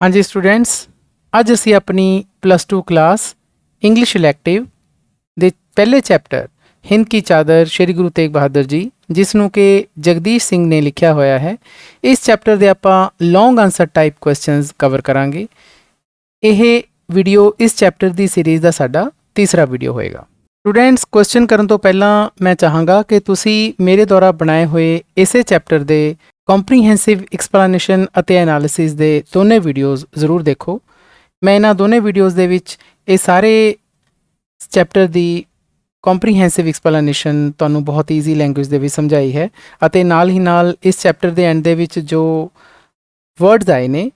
हाँ जी स्टूडेंट्स, ਅੱਜ ਅਸੀਂ ਆਪਣੀ +2 ਕਲਾਸ ਇੰਗਲਿਸ਼ ਇਲੈਕਟਿਵ ਦੇ ਪਹਿਲੇ ਚੈਪਟਰ ਹਿੰਦ ਕੀ ਚਾਦਰ ਸ਼੍ਰੀ ਗੁਰੂ ਤੇਗ ਬਹਾਦਰ ਜੀ, ਜਿਸ ਨੂੰ ਕਿ ਜਗਦੀਸ਼ ਸਿੰਘ ਨੇ ਲਿਖਿਆ ਹੋਇਆ ਹੈ, ਇਸ ਚੈਪਟਰ ਦੇ ਆਪਾਂ ਲੌਂਗ ਆਨਸਰ ਟਾਈਪ ਕੁਐਸਚਨਸ ਕਵਰ ਕਰਾਂਗੇ। ਇਹ ਵੀਡੀਓ ਇਸ ਚੈਪਟਰ ਦੀ ਸੀਰੀਜ਼ ਦਾ ਸਾਡਾ ਤੀਸਰਾ ਵੀਡੀਓ ਹੋਏਗਾ। ਸਟੂਡੈਂਟਸ, ਕੁਐਸਚਨ ਕਰਨ ਤੋਂ ਪਹਿਲਾਂ ਮੈਂ ਚਾਹਾਂਗਾ ਕਿ ਤੁਸੀਂ ਮੇਰੇ ਦੁਆਰਾ ਬਣਾਏ ਹੋਏ ਇਸੇ ਚੈਪਟਰ ਦੇ ਕੰਪਰੀਹੈਂਸਿਵ ਐਕਸਪਲੇਨੇਸ਼ਨ ਅਤੇ ਐਨਾਲਿਸਿਸ ਦੇ ਦੋਨੇ ਵੀਡੀਓਜ਼ ਜ਼ਰੂਰ ਦੇਖੋ। ਮੈਂ ਇਹਨਾਂ ਦੋਨੇ ਵੀਡੀਓਜ਼ ਦੇ ਵਿੱਚ ਇਹ ਸਾਰੇ ਚੈਪਟਰ ਦੀ ਕੰਪਰੀਹੈਂਸਿਵ ਐਕਸਪਲੇਨੇਸ਼ਨ ਤੁਹਾਨੂੰ ਬਹੁਤ ਈਜ਼ੀ ਲੈਂਗੁਏਜ ਦੇ ਵਿੱਚ ਸਮਝਾਈ ਹੈ, ਅਤੇ ਨਾਲ ਹੀ ਨਾਲ ਇਸ ਚੈਪਟਰ ਦੇ ਐਂਡ ਦੇ ਵਿੱਚ ਜੋ ਵਰਡਸ ਆਏ ਨੇ,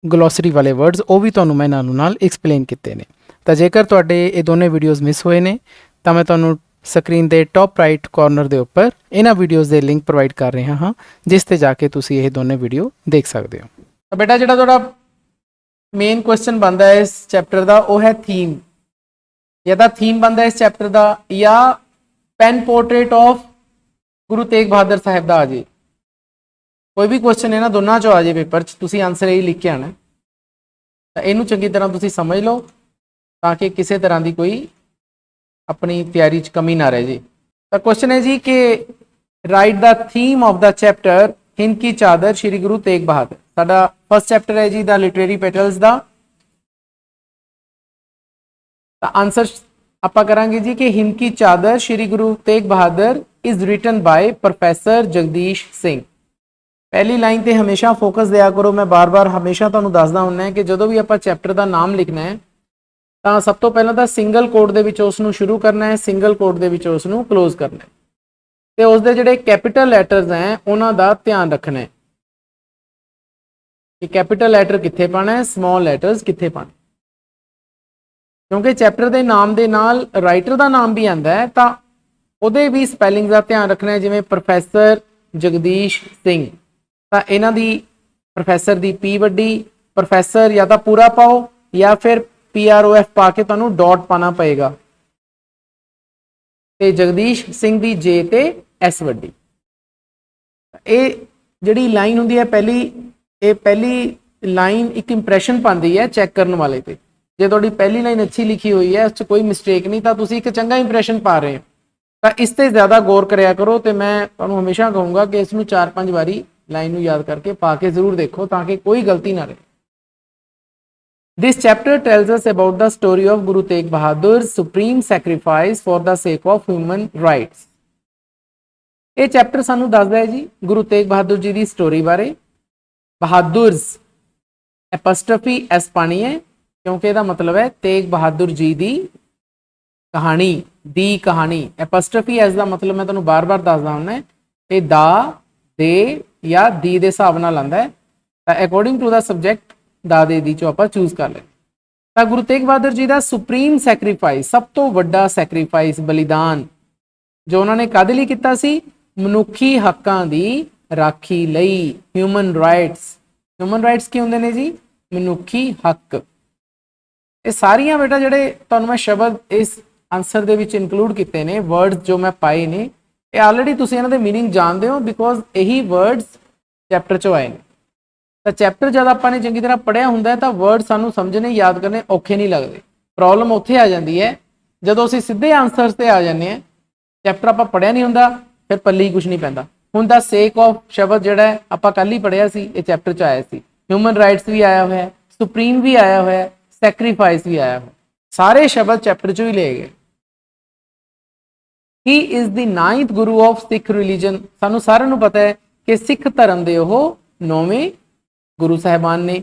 ਗਲੋਸਰੀ ਵਾਲੇ ਵਰਡਸ, ਉਹ ਵੀ ਤੁਹਾਨੂੰ ਮੈਂ ਨਾਲ ਐਕਸਪਲੇਨ ਕੀਤੇ ਨੇ। ਤਾਂ ਜੇਕਰ ਤੁਹਾਡੇ ਇਹ ਦੋਨੇ ਵੀਡੀਓਜ਼ ਮਿਸ ਹੋਏ ਨੇ ਤਾਂ ਮੈਂ ਤੁਹਾਨੂੰ ਸਕਰੀਨ ਦੇ ਟੌਪ ਰਾਈਟ ਕਾਰਨਰ ਦੇ ਉੱਪਰ ਇਹਨਾਂ ਵੀਡੀਓਜ਼ ਦੇ ਲਿੰਕ ਪ੍ਰੋਵਾਈਡ ਕਰ ਰਿਹਾ ਹਾਂ, ਜਿਸ ਤੇ ਜਾ ਕੇ ਤੁਸੀਂ ਇਹ ਦੋਨੇ ਵੀਡੀਓ ਦੇਖ ਸਕਦੇ ਹੋ। ਤਾਂ ਬੇਟਾ, ਜਿਹੜਾ ਤੁਹਾਡਾ ਮੇਨ ਕੁਐਸਚਨ ਬਣਦਾ ਹੈ ਇਸ ਚੈਪਟਰ ਦਾ, ਉਹ ਹੈ ਥੀਮ। ਜਾਂ ਤਾਂ ਥੀਮ ਬਣਦਾ ਇਸ ਚੈਪਟਰ ਦਾ, ਜਾਂ ਪੈਨ ਪੋਰਟਰੇਟ ਆਫ ਗੁਰੂ ਤੇਗ ਬਹਾਦਰ ਸਾਹਿਬ ਦਾ ਆ ਜੇ। ਕੋਈ ਵੀ ਕੁਐਸਚਨ ਇਹਨਾਂ ਦੋਨਾਂ ਚੋਂ ਆ ਜੇ ਪੇਪਰ 'ਚ, ਤੁਸੀਂ ਆਨਸਰ ਇਹ ਲਿਖ ਕੇ ਆਉਣਾ। ਤਾਂ ਇਹਨੂੰ ਚੰਗੀ ਤਰ੍ਹਾਂ ਤੁਸੀਂ ਸਮਝ ਲਓ ਤਾਂ ਕਿ ਕਿਸੇ ਤਰ੍ਹਾਂ ਦੀ ਕੋਈ ਆਪਣੀ ਤਿਆਰੀ 'ਚ ਕਮੀ ਨਾ ਰਹਿ ਜੇ। ਤਾਂ ਕੁਐਸਚਨ ਹੈ ਜੀ ਕਿ write the theme of the chapter Hind ki Chadar Shri Guru Tegh Bahadur. ਸਾਡਾ ਫਸਟ ਚੈਪਟਰ ਹੈ ਜੀ ਦਾ ਲਿਟਰੇਰੀ ਪੈਟਲਸ ਦਾ। ਤਾਂ ਆਨਸਰ ਆਪਾਂ ਕਰਾਂਗੇ ਜੀ ਕਿ Hind ki Chadar Shri Guru Tegh Bahadur is written by professor Jagdish Singh. ਪਹਿਲੀ ਲਾਈਨ ਤੇ ਹਮੇਸ਼ਾ ਫੋਕਸ ਦਿਆ ਕਰੋ। ਮੈਂ ਬਾਰ-ਬਾਰ ਹਮੇਸ਼ਾ ਤੁਹਾਨੂੰ ਦੱਸਦਾ ਹੁੰਦਾ ਕਿ ਜਦੋਂ ਵੀ ਆਪਾਂ ਚੈਪਟਰ ਦਾ ਨਾਮ ਲਿਖਣਾ ਹੈ ਤਾਂ ਸਭ ਤੋਂ ਪਹਿਲਾਂ ਤਾਂ ਸਿੰਗਲ ਕੋਟ ਦੇ ਵਿੱਚ ਉਸ ਨੂੰ ਸ਼ੁਰੂ ਕਰਨਾ ਹੈ, ਸਿੰਗਲ ਕੋਟ ਦੇ ਵਿੱਚ ਉਸ ਨੂੰ ਕਲੋਜ਼ ਕਰਨਾ ਹੈ, ਤੇ ਉਸ ਦੇ ਜਿਹੜੇ ਕੈਪੀਟਲ ਲੈਟਰਸ ਹੈ ਉਹਨਾਂ ਦਾ ਧਿਆਨ ਰੱਖਣਾ ਹੈ ਕਿ ਕੈਪੀਟਲ ਲੈਟਰ ਕਿੱਥੇ ਪਾਣਾ ਹੈ, ਸਮਾਲ ਲੈਟਰਸ ਕਿੱਥੇ ਪਾਣੇ। ਕਿਉਂਕਿ ਚੈਪਟਰ ਦੇ ਨਾਮ ਦੇ ਨਾਲ ਰਾਈਟਰ ਦਾ ਨਾਮ ਵੀ ਆਂਦਾ ਹੈ, ਤਾਂ ਉਹਦੇ ਵੀ ਸਪੈਲਿੰਗ ਦਾ ਧਿਆਨ ਰੱਖਣਾ ਹੈ। ਜਿਵੇਂ ਪ੍ਰੋਫੈਸਰ ਜਗਦੀਸ਼ ਸਿੰਘ, ਤਾਂ ਇਹਨਾਂ ਦੀ ਪ੍ਰੋਫੈਸਰ ਦੀ ਪੀ ਵੱਡੀ, ਪ੍ਰੋਫੈਸਰ ਜਾਂ ਤਾਂ ਪੂਰਾ ਪਾਓ ਜਾਂ ਫਿਰ PROF ਪਾ ਕੇ ਤੁਹਾਨੂੰ ਡਾਟ ਪਾਣਾ ਪਏਗਾ, ਤੇ ਜਗਦੀਸ਼ ਸਿੰਘ ਦੀ ਜੇ ਤੇ ਐਸ ਵੱਡੀ। ਇਹ ਜਿਹੜੀ ਲਾਈਨ ਹੁੰਦੀ ਹੈ ਪਹਿਲੀ ਲਾਈਨ ਇੱਕ ਇੰਪ੍ਰੈਸ਼ਨ ਪਾਉਂਦੀ ਹੈ ਚੈੱਕ ਕਰਨ ਵਾਲੇ ਤੇ। ਜੇ ਤੁਹਾਡੀ ਪਹਿਲੀ ਲਾਈਨ ਅੱਛੀ ਲਿਖੀ ਹੋਈ ਹੈ, ਉਸ 'ਚ ਕੋਈ ਮਿਸਟੇਕ ਨਹੀਂ, ਤਾਂ ਤੁਸੀਂ ਇੱਕ ਚੰਗਾ ਇੰਪ੍ਰੈਸ਼ਨ ਪਾ ਰਹੇ ਹੋ। ਤਾਂ ਇਸ ਤੇ ਜ਼ਿਆਦਾ ਗੌਰ ਕਰਿਆ ਕਰੋ, ਤੇ ਮੈਂ ਤੁਹਾਨੂੰ ਹਮੇਸ਼ਾ ਕਹੂੰਗਾ ਕਿ ਇਸ ਨੂੰ 4-5 ਵਾਰੀ ਲਾਈਨ ਨੂੰ ਯਾਦ ਕਰਕੇ ਪਾ ਕੇ ਜ਼ਰੂਰ ਦੇਖੋ ਤਾਂ ਕਿ ਕੋਈ ਗਲਤੀ ਨਾ ਰਹੇ। This chapter tells us about the story of Guru Tegh Bahadur's supreme sacrifice for the sake of human rights. ਇਹ ਚੈਪਟਰ ਸਾਨੂੰ ਦੱਸਦਾ ਹੈ ਜੀ ਗੁਰੂ ਤੇਗ ਬਹਾਦਰ ਜੀ ਦੀ ਸਟੋਰੀ ਬਾਰੇ। ਬਹਾਦੁਰਸ ਐਪੋਸਟ੍ਰਫੀ ਐਸ ਪਾਣੀ ਹੈ, ਕਿਉਂਕਿ ਇਹਦਾ ਮਤਲਬ ਹੈ ਤੇਗ ਬਹਾਦਰ ਜੀ ਦੀ ਕਹਾਣੀ, ਦੀ ਕਹਾਣੀ। ਐਪੋਸਟ੍ਰਫੀ ਐਸ ਦਾ ਮਤਲਬ ਮੈਂ ਤੁਹਾਨੂੰ ਬਾਰ-ਬਾਰ ਦੱਸਦਾ ਹੁੰਦਾ, ਇਹ ਦਾ, ਦੇ ਜਾਂ ਦੀ ਦੇ ਹਿਸਾਬ ਨਾਲ ਆਉਂਦਾ ਹੈ। ਤਾਂ ਅਕੋਰਡਿੰਗ ਟੂ ਦਾ ਸਬਜੈਕਟ ਦਾ ਦੇ ਦੀ ਚੋਂ ਆਪਾਂ ਚੂਜ਼ ਕਰ ਲੈ। ਤਾਂ ਗੁਰੂ ਤੇਗ ਬਹਾਦਰ ਜੀ ਦਾ ਸੁਪਰੀਮ ਸੈਕਰੀਫਾਈਸ, ਸਭ ਤੋਂ ਵੱਡਾ ਸੈਕਰੀਫਾਈਸ, ਬਲੀਦਾਨ, ਜੋ ਉਹਨਾਂ ਨੇ ਕਾਹਦੇ ਲਈ ਕੀਤਾ ਸੀ? ਮਨੁੱਖੀ ਹੱਕਾਂ ਦੀ ਰਾਖੀ ਲਈ। Human rights. ਹਿਊਮਨ ਰਾਈਟਸ ਕੀ ਹੁੰਦੇ ਨੇ ਜੀ? ਮਨੁੱਖੀ ਹੱਕ। ਇਹ ਸਾਰੀਆਂ ਬੇਟਾ ਜਿਹੜੇ ਤੁਹਾਨੂੰ ਮੈਂ ਸ਼ਬਦ ਇਸ ਆਨਸਰ ਦੇ ਵਿੱਚ ਇਨਕਲੂਡ ਕੀਤੇ ਨੇ, ਵਰਡਸ ਜੋ ਮੈਂ ਪਾਏ ਨੇ, ਇਹ ਆਲਰੇਡੀ ਤੁਸੀਂ ਇਹਨਾਂ ਦੇ ਮੀਨਿੰਗ ਜਾਣਦੇ ਹੋ, ਬਿਕੋਜ਼ ਇਹੀ ਵਰਡਸ ਚੈਪਟਰ 'ਚੋਂ ਆਏ ਨੇ। ਤਾਂ ਚੈਪਟਰ ਜਦ ਆਪਾਂ ਨੇ ਚੰਗੀ ਤਰ੍ਹਾਂ ਪੜ੍ਹਿਆ ਹੁੰਦਾ ਤਾਂ ਵਰਡ ਸਾਨੂੰ ਸਮਝਣੇ, ਯਾਦ ਕਰਨੇ ਔਖੇ ਨਹੀਂ ਲੱਗਦੇ। ਪ੍ਰੋਬਲਮ ਉੱਥੇ ਆ ਜਾਂਦੀ ਹੈ ਜਦੋਂ ਅਸੀਂ ਸਿੱਧੇ ਆਨਸਰਸ ਤੇ ਆ ਜਾਂਦੇ ਹਾਂ। ਚੈਪਟਰ ਆਪਾਂ ਪੜ੍ਹਿਆ ਨਹੀਂ ਹੁੰਦਾ, ਫਿਰ ਪੱਲੇ ਹੀ ਕੁਝ ਨਹੀਂ ਪੈਂਦਾ। ਹੁਣ ਦਾ ਸੇਕ ਆਫ ਸ਼ਬਦ ਜਿਹੜਾ ਹੈ ਆਪਾਂ ਕੱਲ ਹੀ ਪੜ੍ਹਿਆ ਸੀ, ਇਹ ਚੈਪਟਰ 'ਚ ਆਇਆ ਸੀ। ਹਿਊਮਨ ਰਾਈਟਸ ਵੀ ਆਇਆ ਹੋਇਆ, ਸੁਪਰੀਮ ਵੀ ਆਇਆ ਹੋਇਆ, ਸੈਕਰੀਫਾਈਸ ਵੀ ਆਇਆ ਹੋਇਆ, ਸਾਰੇ ਸ਼ਬਦ ਚੈਪਟਰ 'ਚੋਂ ਹੀ ਲਏ ਗਏ। ਹੀ is the 9th Guru of Sikh religion. ਸਾਨੂੰ ਸਾਰਿਆਂ ਨੂੰ ਪਤਾ ਹੈ ਕਿ ਸਿੱਖ ਧਰਮ ਦੇ ਉਹ 9ਵੇਂ ਗੁਰੂ ਸਾਹਿਬਾਨ ਨੇ।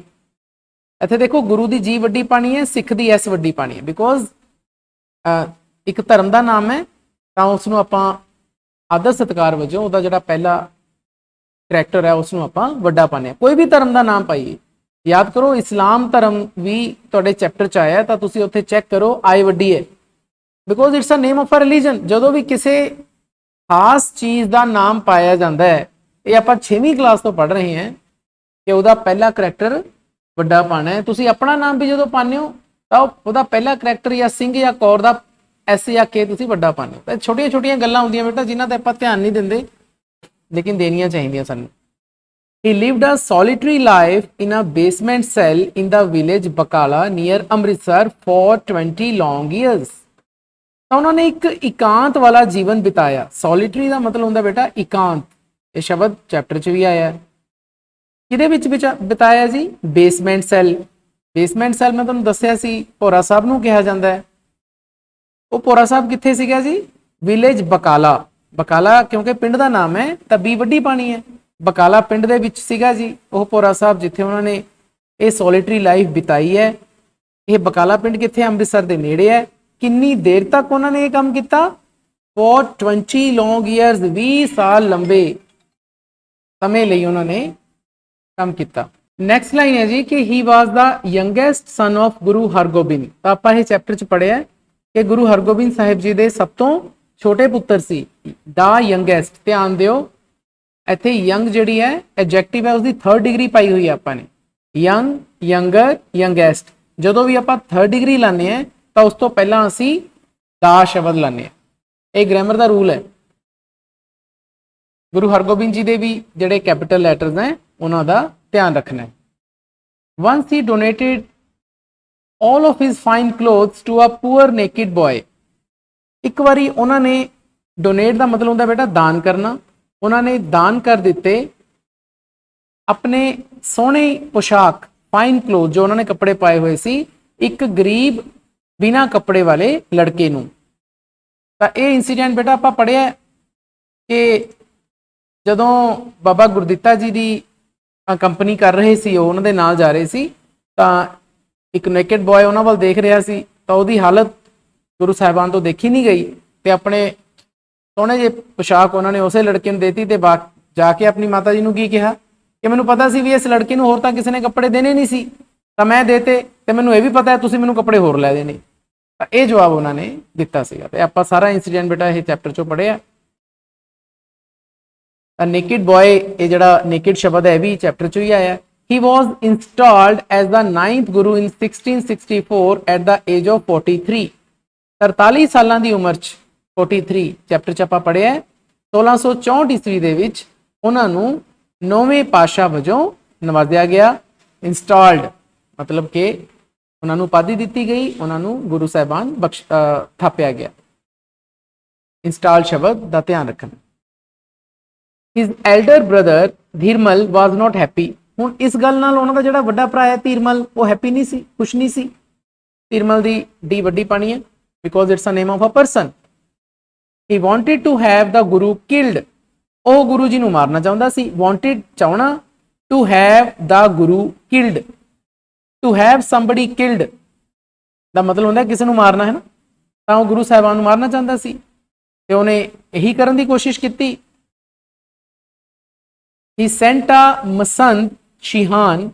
ਇੱਥੇ ਦੇਖੋ, ਗੁਰੂ ਦੀ ਜੀ ਵੱਡੀ ਪਾਣੀ ਹੈ, ਸਿੱਖ ਦੀ ਐਸ ਵੱਡੀ ਪਾਣੀ ਹੈ, ਬਿਕੋਜ਼ ਇੱਕ ਧਰਮ ਦਾ ਨਾਮ ਹੈ, ਤਾਂ ਉਸ ਨੂੰ ਆਪਾਂ ਆਦਰ ਸਤਿਕਾਰ ਵਜੋਂ ਉਹਦਾ ਜਿਹੜਾ ਪਹਿਲਾ ਕਰੈਕਟਰ ਹੈ ਉਸ ਨੂੰ ਆਪਾਂ ਵੱਡਾ ਪਾਉਂਦੇ ਹਾਂ। ਕੋਈ ਵੀ ਧਰਮ ਦਾ ਨਾਮ ਪਾਈਏ, ਯਾਦ ਕਰੋ ਇਸਲਾਮ ਧਰਮ ਵੀ ਤੁਹਾਡੇ ਚੈਪਟਰ 'ਚ ਆਇਆ, ਤਾਂ ਤੁਸੀਂ ਉੱਥੇ ਚੈੱਕ ਕਰੋ ਆਈ ਵੱਡੀ ਹੈ, because it's a name of a religion. ਜਦੋਂ ਵੀ ਕਿਸੇ ਖਾਸ ਚੀਜ਼ ਦਾ ਨਾਮ ਪਾਇਆ ਜਾਂਦਾ ਹੈ, ਇਹ ਆਪਾਂ 6ਵੀਂ ਕਲਾਸ ਤੋਂ ਪੜ੍ਹ ਰਹੇ ਹਾਂ ਕਿ ਉਹਦਾ ਪਹਿਲਾ ਕਰੈਕਟਰ ਵੱਡਾ ਪਾਣਾ ਹੈ। ਤੁਸੀਂ ਆਪਣਾ ਨਾਮ ਵੀ ਜਦੋਂ ਪਾਉਂਦੇ ਹੋ ਤਾਂ ਉਹਦਾ ਪਹਿਲਾ ਕਰੈਕਟਰ ਜਾਂ ਸਿੰਘ ਜਾਂ ਕੌਰ ਦਾ ਐਸ ਜਾਂ ਕੇ ਤੁਸੀਂ ਵੱਡਾ ਪਾਉਂਦੇ ਹੋ। ਤਾਂ ਛੋਟੀਆਂ ਛੋਟੀਆਂ ਗੱਲਾਂ ਹੁੰਦੀਆਂ ਬੇਟਾ, ਜਿਨ੍ਹਾਂ ਤੇ ਆਪਾਂ ਧਿਆਨ ਨਹੀਂ ਦਿੰਦੇ, ਲੇਕਿਨ ਦੇਣੀਆਂ ਚਾਹੀਦੀਆਂ ਸਾਨੂੰ। He lived a solitary life in a basement cell in the village Bakala near Amritsar for 20 long years. ਤਾਂ ਉਹਨਾਂ ਨੇ ਇੱਕ ਇਕਾਂਤ ਵਾਲਾ ਜੀਵਨ ਬਿਤਾਇਆ। ਸੋਲਿਟਰੀ ਦਾ ਮਤਲਬ ਹੁੰਦਾ ਬੇਟਾ ਇਕਾਂਤ। ਇਹ ਸ਼ਬਦ ਚੈਪਟਰ 'ਚ ਵੀ ਆਇਆ। ਕਿਹਦੇ ਵਿੱਚ ਬਿਤਾਇਆ ਜੀ? Basement cell. ਬੇਸਮੈਂਟ ਸੈੱਲ ਮੈਂ ਤੁਹਾਨੂੰ ਦੱਸਿਆ ਸੀ ਭੋਰਾ ਸਾਹਿਬ ਨੂੰ ਕਿਹਾ ਜਾਂਦਾ ਹੈ। ਉਹ ਭੋਰਾ ਸਾਹਿਬ ਕਿੱਥੇ ਸੀਗਾ ਜੀ? ਵਿਲੇਜ ਬਕਾਲਾ। ਬਕਾਲਾ ਕਿਉਂਕਿ ਪਿੰਡ ਦਾ ਨਾਮ ਹੈ ਤਾਂ ਬੀ ਵੱਡੀ ਪਾਣੀ ਹੈ। ਬਕਾਲਾ ਪਿੰਡ ਦੇ ਵਿੱਚ ਸੀਗਾ ਜੀ ਉਹ ਭੋਰਾ ਸਾਹਿਬ, ਜਿੱਥੇ ਉਹਨਾਂ ਨੇ ਇਹ ਸੋਲਿਟਰੀ ਲਾਈਫ ਬਿਤਾਈ ਹੈ। ਇਹ ਬਕਾਲਾ ਪਿੰਡ ਕਿੱਥੇ? ਅੰਮ੍ਰਿਤਸਰ ਦੇ ਨੇੜੇ ਹੈ। ਕਿੰਨੀ ਦੇਰ ਤੱਕ ਉਹਨਾਂ ਨੇ ਇਹ ਕੰਮ ਕੀਤਾ? ਫॉर 20 ਲੌਂਗ ਈਅਰਸ, 20 ਸਾਲ ਲੰਬੇ ਸਮੇਂ ਲਈ ਉਹਨਾਂ ਨੇ ਕੰਮ ਕੀਤਾ। ਨੈਕਸਟ ਲਾਈਨ ਹੈ ਜੀ ਕਿ ਹੀ ਵਾਜ਼ ਦਾ youngest son of Guru Hargobind. ਤਾਂ ਆਪਾਂ ਇਹ ਚੈਪਟਰ 'ਚ ਪੜ੍ਹਿਆ ਕਿ ਗੁਰੂ ਹਰਗੋਬਿੰਦ ਸਾਹਿਬ ਜੀ ਦੇ ਸਭ ਤੋਂ ਛੋਟੇ ਪੁੱਤਰ ਸੀ। ਦਾ ਯੰਗੈਸਟ, ਧਿਆਨ ਦਿਓ ਇੱਥੇ ਯੰਗ ਜਿਹੜੀ ਹੈ ਐਡਜੈਕਟਿਵ ਹੈ, ਉਸਦੀ 3rd ਡਿਗਰੀ ਪਾਈ ਹੋਈ ਹੈ ਆਪਾਂ ਨੇ। Young, younger, youngest. ਜਦੋਂ ਵੀ ਆਪਾਂ 3rd ਡਿਗਰੀ ਲਾਉਂਦੇ ਹਾਂ ਤਾਂ ਉਸ ਤੋਂ ਪਹਿਲਾਂ ਅਸੀਂ ਦਾ ਸ਼ਬਦ ਲਾਉਂਦੇ ਹਾਂ। ਇਹ ਗ੍ਰਾਮਰ ਦਾ ਰੂਲ ਹੈ। ਗੁਰੂ ਹਰਗੋਬਿੰਦ ਜੀ ਦੇ ਵੀ ਜਿਹੜੇ ਕੈਪੀਟਲ ਲੈਟਰਸ ਹੈ ਉਹਨਾਂ ਦਾ ਧਿਆਨ ਰੱਖਣਾ ਹੈ। Once he donated all of his fine clothes to a poor naked boy। ਇੱਕ ਵਾਰੀ ਉਹਨਾਂ ਨੇ, ਡੋਨੇਟ ਦਾ ਮਤਲਬ ਹੁੰਦਾ ਬੇਟਾ ਦਾਨ ਕਰਨਾ, ਉਹਨਾਂ ਨੇ ਦਾਨ ਕਰ ਦਿੱਤੇ ਆਪਣੇ ਸੋਹਣੇ ਪੋਸ਼ਾਕ, ਫਾਈਨ ਕਲੋਥ ਜੋ ਉਹਨਾਂ ਨੇ ਕੱਪੜੇ ਪਾਏ ਹੋਏ ਸੀ, ਇੱਕ ਗਰੀਬ ਬਿਨਾਂ ਕੱਪੜੇ ਵਾਲੇ ਲੜਕੇ ਨੂੰ। ਤਾਂ ਇਹ ਇਨਸੀਡੈਂਟ ਬੇਟਾ ਆਪਾਂ ਪੜ੍ਹਿਆ ਕਿ ਜਦੋਂ ਬਾਬਾ ਗੁਰਦਿੱਤਾ ਜੀ ਦੀ ਕੰਪਨੀ ਕਰ ਰਹੇ ਸੀ, ਉਹ ਉਹਨਾਂ ਦੇ ਨਾਲ ਜਾ ਰਹੇ ਸੀ, ਤਾਂ ਇੱਕ ਨੇਕਡ ਬॉय ਉਹਨਾਂ ਵੱਲ ਦੇਖ ਰਿਹਾ ਸੀ ਤਾਂ ਉਹਦੀ ਹਾਲਤ ਗੁਰੂ ਸਾਹਿਬਾਨ ਤੋਂ ਦੇਖੀ ਨਹੀਂ ਗਈ ਤੇ ਆਪਣੇ ਸੋਹਣੇ ਜਿਹੇ ਪੋਸ਼ਾਕ ਉਹਨਾਂ ਨੇ ਉਸੇ ਲੜਕੇ ਨੂੰ ਦੇਤੀ ਤੇ ਜਾ ਕੇ ਆਪਣੀ ਮਾਤਾ ਜੀ ਨੂੰ ਕੀ ਕਿਹਾ ਕਿ ਮੈਨੂੰ ਪਤਾ ਸੀ ਵੀ ਇਸ ਲੜਕੇ ਨੂੰ ਹੋਰ ਤਾਂ ਕਿਸੇ ਨੇ ਕੱਪੜੇ ਦੇਣੇ ਨਹੀਂ ਸੀ ਤਾਂ ਮੈਂ ਦੇਤੇ, ਤੇ ਮੈਨੂੰ ਇਹ ਵੀ ਪਤਾ ਹੈ ਤੁਸੀਂ ਮੈਨੂੰ ਕੱਪੜੇ ਹੋਰ ਲੈ ਦੇਣੇ। ਤਾਂ ਇਹ ਜਵਾਬ ਉਹਨਾਂ ਨੇ ਦਿੱਤਾ ਸੀਗਾ ਤੇ ਆਪਾਂ ਸਾਰਾ ਇਨਸੀਡੈਂਟ ਬੇਟਾ ਇਹ ਚੈਪਟਰ 'ਚੋਂ ਪੜ੍ਹਿਆ। ਤਾਂ ਨੇਕਡ ਬॉय, ਇਹ ਜਿਹੜਾ ਨੇਕਡ ਸ਼ਬਦ ਹੈ ਇਹ ਵੀ ਚੈਪਟਰ 'ਚ ਹੀ ਆਇਆ। He was installed as the 9th Guru in 1664 at the age of 43। 43 ਸਾਲਾਂ ਦੀ ਉਮਰ 'ਚ, 43 ਚੈਪਟਰ 'ਚ ਆਪਾਂ ਪੜ੍ਹਿਆ। 1664 ਈਸਵੀ ਦੇ ਵਿੱਚ ਉਹਨਾਂ ਨੂੰ 9ਵੇਂ ਪਾਤਸ਼ਾਹ ਵਜੋਂ ਨਵਾਜ਼ਿਆ ਗਿਆ। ਇੰਸਟਾਲਡ ਮਤਲਬ ਕਿ ਉਹਨਾਂ ਨੂੰ ਉਪਾਧੀ ਦਿੱਤੀ ਗਈ, ਉਹਨਾਂ ਨੂੰ ਗੁਰੂ ਸਾਹਿਬਾਨ ਥਾਪਿਆ ਗਿਆ। ਇੰਸਟਾਲ ਸ਼ਬਦ ਦਾ ਧਿਆਨ ਰੱਖਣਾ। His elder brother Dhir Mal was not happy। ਹੁਣ ਇਸ ਗੱਲ ਨਾਲ ਉਹਨਾਂ ਦਾ ਜਿਹੜਾ ਵੱਡਾ ਭਰਾ ਹੈ ਧੀਰਮਲ, ਉਹ ਹੈਪੀ ਨਹੀਂ ਸੀ, ਖੁਸ਼ ਨਹੀਂ ਸੀ। ਧੀਰਮਲ ਦੀ ਡੀ ਵੱਡੀ ਪਾਣੀ ਹੈ because it's a name of a person. He wanted to have the Guru killed। ਉਹ ਗੁਰੂ ਜੀ ਨੂੰ ਮਾਰਨਾ ਚਾਹੁੰਦਾ ਸੀ। wanted ਚਾਹਣਾ, to have the Guru killed। to have somebody killed ਦਾ ਮਤਲਬ ਹੁੰਦਾ ਕਿਸੇ ਨੂੰ ਮਾਰਨਾ ਹੈ ਨਾ, ਤਾਂ ਉਹ ਗੁਰੂ ਸਾਹਿਬਾਨ ਨੂੰ ਮਾਰਨਾ ਚਾਹੁੰਦਾ ਸੀ ਤੇ ਉਹਨੇ ਇਹੀ ਕਰਨ ਦੀ ਕੋਸ਼ਿਸ਼ ਕੀਤੀ। He sent a Masand shihan.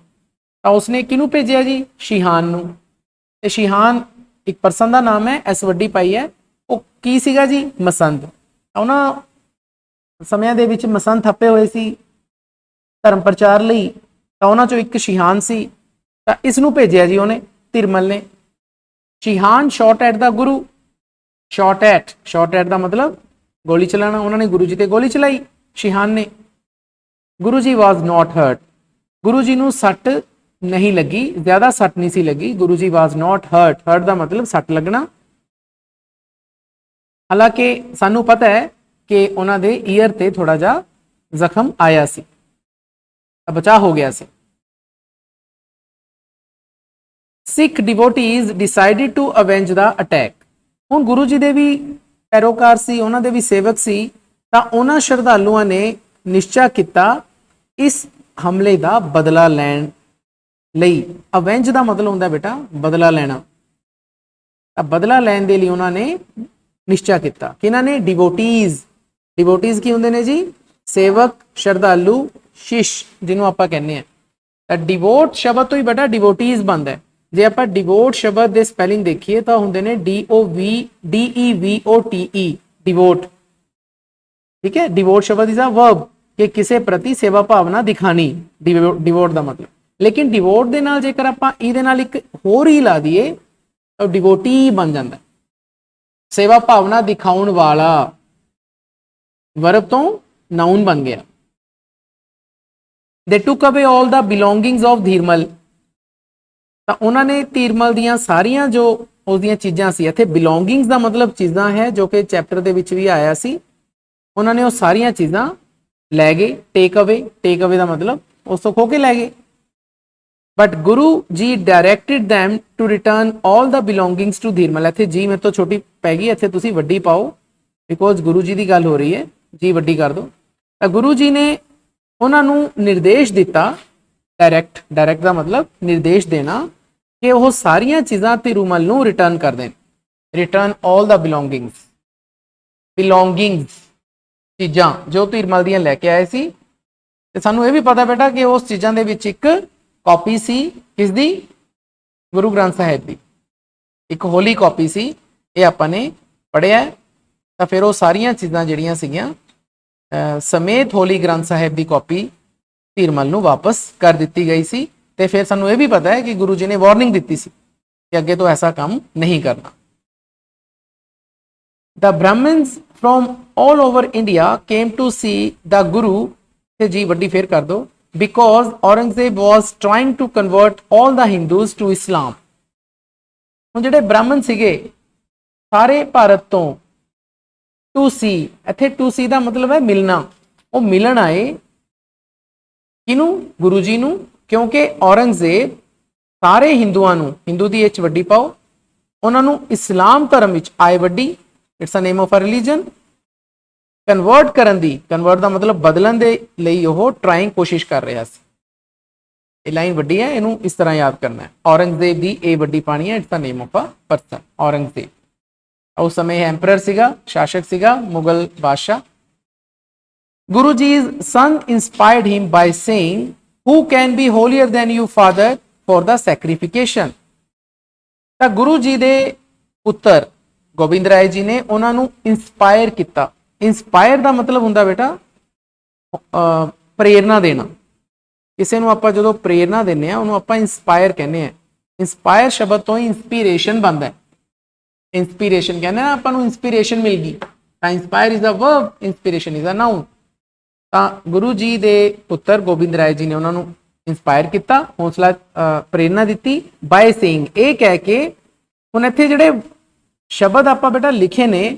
ਤਾਂ ਉਸਨੇ ਕਿਹਨੂੰ ਭੇਜਿਆ ਜੀ? ਸ਼ਿਹਾਨ ਨੂੰ। ਤੇ ਸ਼ਿਹਾਨ ਇੱਕ ਪਰਸਨ ਦਾ ਨਾਮ ਹੈ, ਐਸ ਵੱਡੀ ਪਾਈ ਹੈ। ਉਹ ਕੀ ਸੀਗਾ ਜੀ? ਮਸੰਦ। ਉਹਨਾਂ ਸਮਿਆਂ ਦੇ ਵਿੱਚ ਮਸੰਦ ਥੱਪੇ ਹੋਏ ਸੀ ਧਰਮ ਪ੍ਰਚਾਰ ਲਈ, ਤਾਂ ਉਹਨਾਂ ਚੋਂ ਇੱਕ ਸ਼ਿਹਾਨ ਸੀ। ਤਾਂ ਇਸ ਨੂੰ ਭੇਜਿਆ ਜੀ ਉਹਨੇ, ਧੀਰਮਲ ਨੇ। Shihan shot at the Guru. Shot at ਦਾ ਮਤਲਬ ਗੋਲੀ ਚਲਾਣਾ। ਉਹਨਾਂ ਨੇ ਗੁਰੂ ਜੀ ਤੇ ਗੋਲੀ ਚਲਾਈ ਸ਼ਿਹਾਨ ਨੇ। ਗੁਰੂ ਜੀ ਵਾਜ਼ ਨਾਟ ਹਰਟ। ਗੁਰੂ ਜੀ ਨੂੰ ਸੱਟ ਨਹੀਂ ਲੱਗੀ, ਜ਼ਿਆਦਾ ਸੱਟ ਨਹੀਂ ਸੀ ਲੱਗੀ। ਗੁਰੂ ਜੀ ਵਾਜ਼ ਨਾਟ ਹਰਟ। ਹਰਟ ਦਾ ਮਤਲਬ ਸੱਟ ਲੱਗਣਾ। ਹਾਲਾਂਕਿ ਸਾਨੂੰ ਪਤਾ ਹੈ ਕਿ ਉਹਨਾਂ ਦੇ ਈਅਰ ਤੇ ਥੋੜਾ ਜਿਹਾ ਜ਼ਖਮ ਆਇਆ ਸੀ, ਬਚਾਅ ਹੋ ਗਿਆ ਸੀ। Sikh devotees decided to avenge the attack. ਹੁਣ ਗੁਰੂ ਜੀ ਦੇ ਵੀ ਪੈਰੋਕਾਰ ਸੀ, ਉਹਨਾਂ ਦੇ ਵੀ ਸੇਵਕ ਸੀ, ਤਾਂ ਉਹਨਾਂ ਸ਼ਰਧਾਲੂਆਂ ਨੇ ਨਿਸ਼ਚਾ ਕੀਤਾ ਇਸ ਹਮਲੇ ਦਾ ਬਦਲਾ ਲੈਣ ਲਈ। ਅਵੈਂਜ ਦਾ ਮਤਲਬ ਹੁੰਦਾ ਬੇਟਾ ਬਦਲਾ ਲੈਣਾ। ਤਾਂ ਬਦਲਾ ਲੈਣ ਦੇ ਲਈ ਉਹਨਾਂ ਨੇ ਨਿਸ਼ਚਾ ਕੀਤਾ। ਕਿਹਨਾਂ ਨੇ? ਡਿਵੋਟੀਜ਼। ਡਿਵੋਟੀਜ਼ ਕੀ ਹੁੰਦੇ ਨੇ ਜੀ? ਸੇਵਕ, ਸ਼ਰਧਾਲੂ, ਸ਼ਿਸ਼ ਜਿਹਨੂੰ ਆਪਾਂ ਕਹਿੰਦੇ ਆ। ਤਾਂ ਡਿਵੋਟ ਸ਼ਬਦ ਤੋਂ ਹੀ ਬੇਟਾ ਡਿਵੋਟੀਜ਼ ਬਣਦਾ ਹੈ। ਜੇ ਆਪਾਂ ਡਿਵੋਟ ਸ਼ਬਦ ਦੇ ਸਪੈਲਿੰਗ ਦੇਖੀਏ ਤਾਂ ਹੁੰਦੇ ਨੇ DOVDEVOTE, ਡਿਵੋਟ। ਠੀਕ ਹੈ, ਡਿਵੋਟ ਸ਼ਬਦ ਇਜ਼ ਅ ਵਰਬ ਕਿ ਕਿਸੇ ਪ੍ਰਤੀ ਸੇਵਾ ਭਾਵਨਾ ਦਿਖਾਣੀ, ਡਿਵੋਟ ਦਾ ਮਤਲਬ। ਲੇਕਿਨ ਡਿਵੋਟ ਦੇ ਨਾਲ ਜੇਕਰ ਆਪਾਂ ਇਹਦੇ ਨਾਲ ਇੱਕ ਹੋਰ ਹੀ ਲਾ ਦਈਏ ਤਾਂ ਡਿਵੋਟੀ ਬਣ ਜਾਂਦਾ। ਸੇਵਾ ਭਾਵਨਾ ਦਿਖਾਉਣ ਵਾਲਾ ਵਰਬ ਤੋਂ ਨਾਉਨ ਬਣ ਗਿਆ। they took away all the belongings of Dhir Mal. ਤਾਂ ਉਹਨਾਂ ਨੇ ਧੀਰਮਲ ਦੀਆਂ ਸਾਰੀਆਂ ਜੋ ਉਸਦੀਆਂ ਚੀਜ਼ਾਂ ਸੀ, ਇੱਥੇ ਬਿਲੋਂਗਿੰਗਸ ਦਾ ਮਤਲਬ ਚੀਜ਼ਾਂ ਹੈ, ਜੋ ਕਿ ਚੈਪਟਰ ਦੇ ਵਿੱਚ ਵੀ ਆਇਆ ਸੀ। ਉਹਨਾਂ ਨੇ ਉਹ ਸਾਰੀਆਂ ਚੀਜ਼ਾਂ ਲੈ ਗਏ। ਟੇਕ ਅਵੇ ਦਾ ਮਤਲਬ ਉਸ ਤੋਂ ਖੋ ਕੇ ਲੈ ਗਏ। But Guru ji directed them to return all the belongings to Dhir Mal. ਇੱਥੇ ਜੀ ਮੇਰੇ ਤੋਂ ਛੋਟੀ ਪੈ ਗਈ, ਇੱਥੇ ਤੁਸੀਂ ਵੱਡੀ ਪਾਓ, ਬਿਕੋਜ਼ ਗੁਰੂ ਜੀ ਦੀ ਗੱਲ ਹੋ ਰਹੀ ਹੈ, ਜੀ ਵੱਡੀ ਕਰ ਦਿਓ। ਤਾਂ ਗੁਰੂ ਜੀ ਨੇ ਉਹਨਾਂ ਨੂੰ ਨਿਰਦੇਸ਼ ਦਿੱਤਾ, ਡਾਇਰੈਕਟ ਦਾ ਮਤਲਬ ਨਿਰਦੇਸ਼ ਦੇਣਾ, ਕਿ ਉਹ ਸਾਰੀਆਂ ਚੀਜ਼ਾਂ ਧੀਰੂਮਲ ਨੂੰ ਰਿਟਰਨ ਕਰ ਦੇਣ। ਰਿਟਰਨ ਆਲ ਦਾ ਬਿਲੋਂਗਿੰਗਸ ਚੀਜ਼ਾਂ ਜੋ ਧੀਰਮਲ ਦੀਆਂ ਲੈ ਕੇ ਆਏ ਸੀ। ਤੇ ਸਾਨੂੰ ਇਹ ਵੀ ਪਤਾ ਬੇਟਾ ਕਿ ਉਸ ਚੀਜ਼ਾਂ ਦੇ ਵਿੱਚ ਇੱਕ ਕਾਪੀ ਸੀ, ਕਿਸ ਦੀ? ਗੁਰੂ ਗ੍ਰੰਥ ਸਾਹਿਬ ਦੀ ਇੱਕ ਹੋਲੀ ਕਾਪੀ ਸੀ। ਇਹ ਆਪਾਂ ਨੇ ਪੜ੍ਹਿਆ। ਤਾਂ ਫਿਰ ਉਹ ਸਾਰੀਆਂ ਚੀਜ਼ਾਂ ਜਿਹੜੀਆਂ ਸੀਗੀਆਂ ਸਮੇਤ ਹੋਲੀ ਗ੍ਰੰਥ ਸਾਹਿਬ ਦੀ ਕਾਪੀ ਧੀਰਮਲ ਨੂੰ ਵਾਪਸ ਕਰ ਦਿੱਤੀ ਗਈ ਸੀ। ਤੇ ਫਿਰ ਸਾਨੂੰ ਇਹ ਵੀ ਪਤਾ ਹੈ ਕਿ ਗੁਰੂ ਜੀ ਨੇ ਵਾਰਨਿੰਗ ਦਿੱਤੀ ਸੀ ਕਿ ਅੱਗੇ ਤੋਂ ਐਸਾ ਕੰਮ ਨਹੀਂ ਕਰਨਾ। The Brahmins from all over India came to see the Guru, ਤੇ ਜੀ ਵੱਡੀ ਫੇਰ ਕਰ ਦੋ, because Aurangzeb was trying to convert all the Hindus to Islam। ਹੁਣ ਜਿਹੜੇ ਬ੍ਰਾਹਮਣ ਸੀਗੇ ਸਾਰੇ ਭਾਰਤ ਤੋਂ to see, ਇੱਥੇ to see ਦਾ ਮਤਲਬ ਹੈ ਮਿਲਣਾ, ਉਹ ਮਿਲਣ ਆਏ ਕਿਹਨੂੰ? ਗੁਰੂ ਜੀ ਨੂੰ। ਕਿਉਂਕਿ ਔਰੰਗਜ਼ੇਬ ਸਾਰੇ ਹਿੰਦੂਆਂ ਨੂੰ, ਹਿੰਦੂ ਦੀ ਇਹ ਵੱਡੀ ਪਾਓ, ਉਹਨਾਂ ਨੂੰ ਇਸਲਾਮ ਧਰਮ ਵਿੱਚ ਆਏ ਵੱਡੀ, it's a name of a religion, convert ਕਰਨ ਦੀ, ਕਨਵਰਟ ਦਾ ਮਤਲਬ ਬਦਲਣ ਦੇ ਲਈ ਉਹ ਟਰਾਈਂਗ ਕੋਸ਼ਿਸ਼ ਕਰ ਰਿਹਾ ਸੀ। ਇਹ ਲਾਈਨ ਵੱਡੀ ਹੈ, ਇਹਨੂੰ ਇਸ ਤਰ੍ਹਾਂ ਯਾਦ ਕਰਨਾ ਹੈ। ਔਰੰਗਜ਼ੇਬ ਦੀ ਇਹ ਵੱਡੀ ਪਾਣੀ ਹੈ, it's a name of a person, Aurangzeb. ਉਸ ਸਮੇਂ ਐਮਪਰਰ ਸੀਗਾ, ਸ਼ਾਸਕ ਸੀਗਾ, ਮੁਗਲ ਬਾਦਸ਼ਾਹ। ਗੁਰੂ ਜੀ's son inspired him by saying, who can be holier than you father for the sacrification। ਤਾਂ ਗੁਰੂ ਜੀ ਦੇ ਪੁੱਤਰ ਗੋਬਿੰਦ ਰਾਏ ਜੀ ਨੇ ਉਹਨਾਂ ਨੂੰ ਇੰਸਪਾਇਰ ਕੀਤਾ। ਇੰਸਪਾਇਰ ਦਾ ਮਤਲਬ ਹੁੰਦਾ ਬੇਟਾ ਪ੍ਰੇਰਨਾ ਦੇਣਾ। ਕਿਸੇ ਨੂੰ ਆਪਾਂ ਜਦੋਂ ਪ੍ਰੇਰਨਾ ਦਿੰਦੇ ਆ ਉਹਨੂੰ ਆਪਾਂ ਇੰਸਪਾਇਰ ਕਹਿੰਦੇ ਆ। ਇੰਸਪਾਇਰ ਸ਼ਬਦ ਤੋਂ ਹੀ ਇੰਸਪੀਰੇਸ਼ਨ ਬਣਦਾ ਹੈ। ਇੰਸਪੀਰੇਸ਼ਨ ਕਹਿੰਦੇ ਆ ਆਪਾਂ ਨੂੰ, ਇੰਸਪੀਰੇਸ਼ਨ ਮਿਲ ਗਈ। ਤਾਂ inspire is a verb, inspiration is a noun. ਤਾਂ ਗੁਰੂ ਜੀ ਦੇ ਪੁੱਤਰ ਗੋਬਿੰਦ ਰਾਏ ਜੀ ਨੇ ਉਹਨਾਂ ਨੂੰ ਇੰਸਪਾਇਰ ਕੀਤਾ, ਹੌਸਲਾ ਪ੍ਰੇਰਨਾ ਦਿੱਤੀ, ਬਾਏ ਸੇਇੰਗ, ਇਹ ਕਹਿ ਕੇ। ਹੁਣ ਇੱਥੇ ਜਿਹੜੇ ਸ਼ਬਦ ਆਪਾਂ ਬੇਟਾ ਲਿਖੇ ਨੇ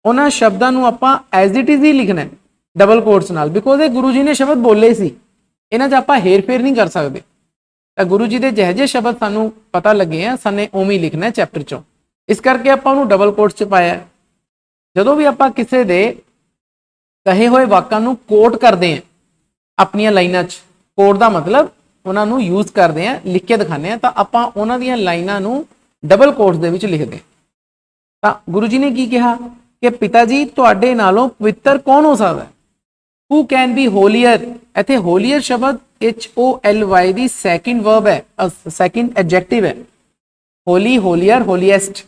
ਉਹਨਾਂ ਸ਼ਬਦਾਂ ਨੂੰ ਆਪਾਂ ਐਜ਼ ਇਟ ਇਜ਼ ਹੀ ਲਿਖਣਾ ਡਬਲ ਕੋਟਸ ਨਾਲ, ਬਿਕੋਜ਼ ਇਹ ਗੁਰੂ ਜੀ ਨੇ ਸ਼ਬਦ ਬੋਲੇ ਸੀ, ਇਹਨਾਂ 'ਚ ਆਪਾਂ ਹੇਰ ਫੇਰ ਨਹੀਂ ਕਰ ਸਕਦੇ। ਤਾਂ ਗੁਰੂ ਜੀ ਦੇ ਜਿਹੇ ਜਿਹੇ ਸ਼ਬਦ ਸਾਨੂੰ ਪਤਾ ਲੱਗੇ ਆ, ਸਾਨੇ ਉਵੇਂ ਹੀ ਲਿਖਣਾ ਚੈਪਟਰ 'ਚੋਂ। ਇਸ ਕਰਕੇ ਆਪਾਂ ਉਹਨੂੰ ਡਬਲ ਕੋਟਸ 'ਚ ਪਾਇਆ। ਜਦੋਂ ਵੀ ਆਪਾਂ ਕਿਸੇ ਦੇ ਕਹੇ ਹੋਏ ਵਾਕਾਂ ਨੂੰ ਕੋਟ ਕਰਦੇ ਆ ਆਪਣੀਆਂ ਲਾਈਨਾਂ 'ਚ, ਕੋਟ ਦਾ ਮਤਲਬ ਉਹਨਾਂ ਨੂੰ ਯੂਜ਼ ਕਰਦੇ ਆ, ਲਿਖ ਕੇ ਦਿਖਾਉਂਦੇ ਆ, ਤਾਂ ਆਪਾਂ ਉਹਨਾਂ ਦੀਆਂ ਲਾਈਨਾਂ ਨੂੰ ਡਬਲ ਕੋਟਸ ਦੇ ਵਿੱਚ ਲਿਖਦੇ। ਤਾਂ ਗੁਰੂ ਜੀ ਨੇ ਕੀ ਕਿਹਾ ਕਿ ਪਿਤਾ ਜੀ ਤੁਹਾਡੇ ਨਾਲੋਂ ਪਵਿੱਤਰ ਕੌਣ ਹੋ ਸਕਦਾ? Who can be holier? ਇੱਥੇ holier ਸ਼ਬਦ HOLY ਦੀ ਸੈਕਿੰਡ ਵਰਬ ਹੈ, ਸੈਕਿੰਡ ਐਡਜੈਕਟਿਵ ਹੈ। ਹੋਲੀ, ਹੋਲੀਅਰ, ਹੋਲੀਐਸਟ,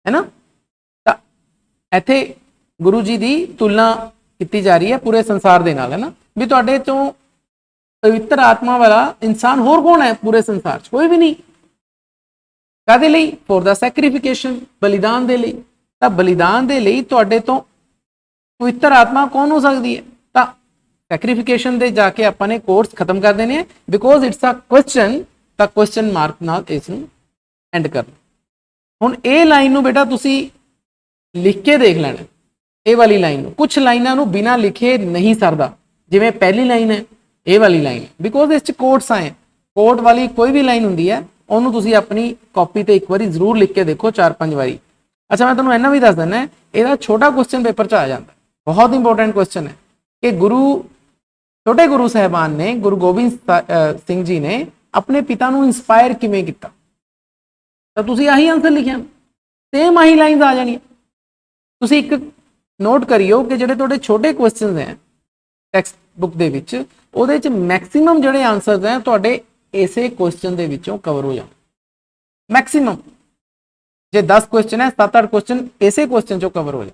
ਹੈ ਨਾ। ਤਾਂ ਇੱਥੇ ਗੁਰੂ ਜੀ ਦੀ ਤੁਲਨਾ ਕੀਤੀ ਜਾ ਰਹੀ ਹੈ ਪੂਰੇ ਸੰਸਾਰ ਦੇ ਨਾਲ, ਹੈ ਨਾ, ਵੀ ਤੁਹਾਡੇ ਤੋਂ ਪਵਿੱਤਰ ਆਤਮਾ ਵਾਲਾ ਇਨਸਾਨ ਹੋਰ ਕੌਣ ਹੈ ਪੂਰੇ ਸੰਸਾਰ 'ਚ? ਕੋਈ ਵੀ ਨਹੀਂ। ਕਾਹਦੇ ਲਈ? ਫॉर ਦਾ ਸੈਕਰੀਫਿਕੇਸ਼ਨ, ਬਲੀਦਾਨ ਦੇ ਲਈ। ਤਾਂ ਬਲੀਦਾਨ ਦੇ ਲਈ ਤੁਹਾਡੇ ਤੋਂ ਪਵਿੱਤਰ ਆਤਮਾ ਕੌਣ ਹੋ ਸਕਦੀ ਹੈ? ਤਾਂ ਸੈਕਰੀਫਿਕੇਸ਼ਨ ਦੇ ਜਾ ਕੇ ਆਪਾਂ ਨੇ ਕੋਰਸ ਖਤਮ ਕਰ ਦੇਣੇ, ਬਿਕੋਜ਼ ਇਟਸ ਅ ਕੁਐਸਚਨ। ਤਾਂ ਕੁਐਸਚਨ ਮਾਰਕ ਨਾਲ ਇਸ ਨੂੰ ਐਂਡ ਕਰਨਾ। ਹੁਣ ਇਹ ਲਾਈਨ ਨੂੰ ਬੇਟਾ ਤੁਸੀਂ ਲਿਖ ਕੇ ਦੇਖ ਲੈਣਾ, ਇਹ ਵਾਲੀ ਲਾਈਨ ਨੂੰ। ਕੁਝ ਲਾਈਨਾਂ ਨੂੰ ਬਿਨਾਂ ਲਿਖੇ ਨਹੀਂ ਸਰਦਾ, ਜਿਵੇਂ ਪਹਿਲੀ ਲਾਈਨ ਹੈ, ਇਹ ਵਾਲੀ ਲਾਈਨ, ਬਿਕੋਜ਼ ਇਸ 'ਚ ਕੋਟਸ ਆਏ। ਕੋਟ ਵਾਲੀ ਕੋਈ ਵੀ ਲਾਈਨ ਹੁੰਦੀ ਹੈ ਉਹਨੂੰ ਤੁਸੀਂ ਆਪਣੀ ਕਾਪੀ ਤੇ ਇੱਕ ਵਾਰੀ ਜ਼ਰੂਰ ਲਿਖ ਕੇ ਦੇਖੋ, 4-5 ਵਾਰੀ। ਅੱਛਾ, ਮੈਂ ਤੁਹਾਨੂੰ ਇਹਨਾਂ ਵੀ ਦੱਸ ਦਿੰਦਾ, ਇਹਦਾ ਛੋਟਾ ਕੁਐਸਚਨ ਪੇਪਰ 'ਚ ਆ ਜਾਂਦਾ, ਬਹੁਤ ਇੰਪੋਰਟੈਂਟ ਕੁਐਸਚਨ ਹੈ ਕਿ ਛੋਟੇ ਗੁਰੂ ਸਾਹਿਬਾਨ ਨੇ, ਗੁਰੂ ਗੋਬਿੰਦ ਸਿੰਘ ਜੀ ਨੇ ਆਪਣੇ ਪਿਤਾ ਨੂੰ ਇੰਸਪਾਇਰ ਕਿਵੇਂ ਕੀਤਾ? ਤਾਂ ਤੁਸੀਂ ਆਹੀ ਆਨਸਰ ਲਿਖਿਆ, ਸੇਮ ਆਹੀ ਲਾਈਨਸ ਆ ਜਾਣੀਆਂ। ਤੁਸੀਂ ਇੱਕ ਨੋਟ ਕਰਿਓ ਕਿ ਜਿਹੜੇ ਤੁਹਾਡੇ ਛੋਟੇ ਕੁਐਸਚਨਸ ਹੈ ਟੈਕਸਟ ਬੁੱਕ ਦੇ ਵਿੱਚ, ਉਹਦੇ 'ਚ ਮੈਕਸਿਮਮ ਜਿਹੜੇ ਆਨਸਰਸ ਹੈ ਤੁਹਾਡੇ ਇਸੇ ਕੁਐਸਚਨ ਦੇ ਵਿੱਚੋਂ ਕਵਰ ਹੋ ਜਾਣ। ਮੈਕਸਿਮਮ ਜੇ 10 ਕੁਐਸਚਨ ਹੈ, 7-8 ਕੁਐਸਚਨ ਇਸੇ ਕੁਐਸਚਨ 'ਚੋਂ ਕਵਰ ਹੋ ਜਾਣ।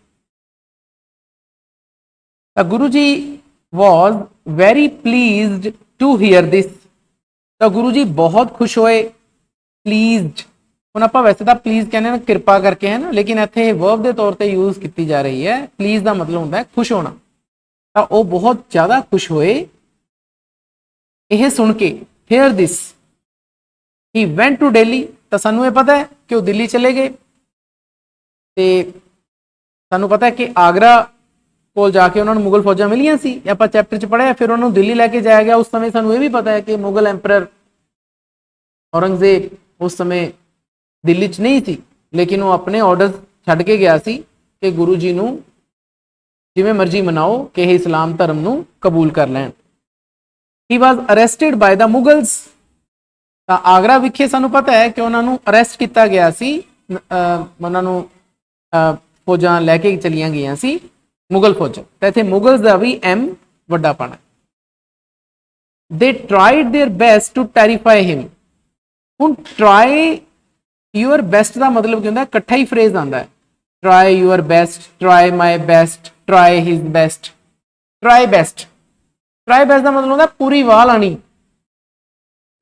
ਤਾਂ ਗੁਰੂ ਜੀ was very pleased to hear this। ਤਾਂ ਗੁਰੂ ਜੀ ਬਹੁਤ ਖੁਸ਼ ਹੋਏ। ਪਲੀਜ਼ਡ, ਹੁਣ ਆਪਾਂ ਵੈਸੇ ਤਾਂ ਪਲੀਜ਼ ਕਹਿੰਦੇ ਨਾ ਕਿਰਪਾ ਕਰਕੇ, ਹੈ ਨਾ, ਲੇਕਿਨ ਇੱਥੇ ਵਰਬ ਦੇ ਤੌਰ ਤੇ ਯੂਜ਼ ਕੀਤੀ ਜਾ ਰਹੀ ਹੈ। ਪਲੀਜ਼ ਦਾ ਮਤਲਬ ਹੁੰਦਾ ਹੈ ਖੁਸ਼ ਹੋਣਾ। ਤਾਂ ਉਹ ਬਹੁਤ ਜ਼ਿਆਦਾ ਖੁਸ਼ ਹੋਏ ਇਹ ਸੁਣ ਕੇ hear this he went to Delhi, ਤਾਂ ਸਾਨੂੰ ਇਹ ਪਤਾ ਹੈ ਕਿ ਉਹ ਦਿੱਲੀ ਚਲੇ ਗਏ। ਤੇ ਸਾਨੂੰ ਪਤਾ ਹੈ ਕਿ ਆਗਰਾ ਕੋਲ ਜਾ ਕੇ ਉਹਨਾਂ ਨੂੰ ਮੁਗਲ ਫੌਜਾਂ ਮਿਲੀਆਂ ਸੀ, ਆਪਾਂ ਚੈਪਟਰ 'ਚ ਪੜ੍ਹਿਆ। ਫਿਰ ਉਹਨਾਂ ਨੂੰ ਦਿੱਲੀ ਲੈ ਕੇ ਜਾਇਆ ਗਿਆ। ਉਸ ਸਮੇਂ ਸਾਨੂੰ ਇਹ ਵੀ ਪਤਾ ਹੈ ਕਿ ਮੁਗਲ ਐਂਪਰਰ ਔਰੰਗਜ਼ੇਬ ਉਸ ਸਮੇਂ ਦਿੱਲੀ 'ਚ ਨਹੀਂ ਸੀ, ਲੇਕਿਨ ਉਹ ਆਪਣੇ ਆਰਡਰ ਛੱਡ ਕੇ ਗਿਆ ਸੀ ਕਿ ਗੁਰੂ ਜੀ ਨੂੰ ਜਿਵੇਂ ਮਰਜ਼ੀ ਮਨਾਓ ਕਿ ਇਹ ਇਸਲਾਮ ਧਰਮ ਨੂੰ ਕਬੂਲ ਕਰ ਲੈਣ। ਹੀ ਵਾਜ਼ ਅਰੈਸਟਡ ਬਾਏ ਦਾ ਮੁਗਲਸ, ਤਾਂ ਆਗਰਾ ਵਿਖੇ ਸਾਨੂੰ ਪਤਾ ਹੈ ਕਿ ਉਹਨਾਂ ਨੂੰ ਅਰੈਸਟ ਕੀਤਾ ਗਿਆ ਸੀ, ਉਹਨਾਂ ਨੂੰ ਫੌਜਾਂ ਲੈ ਕੇ ਚਲੀਆਂ ਗਈਆਂ ਸੀ ਮੁਗਲ ਫੌਜਾਂ। ਤਾਂ ਇੱਥੇ ਮੁਗਲਸ ਦਾ ਵੀ ਐਮ ਵੱਡਾ ਪਾਣਾ। ਦੇ ਟਰਾਈਡ देयर ਬੈਸਟ ਟੂ ਟੈਰੀਫਾਈ ਹਿਮ। ਹੁਣ ਟਰਾਈ ਯੂਅਰ ਬੈਸਟ ਦਾ ਮਤਲਬ ਕੀ ਹੁੰਦਾ? ਇਕੱਠਾ ਹੀ ਫਰੇਜ਼ ਆਉਂਦਾ ਹੈ, try your best, try my best, try his best. Try best, try best ਦਾ ਮਤਲਬ ਹੁੰਦਾ ਪੂਰੀ ਵਾਹ ਲਾਣੀ।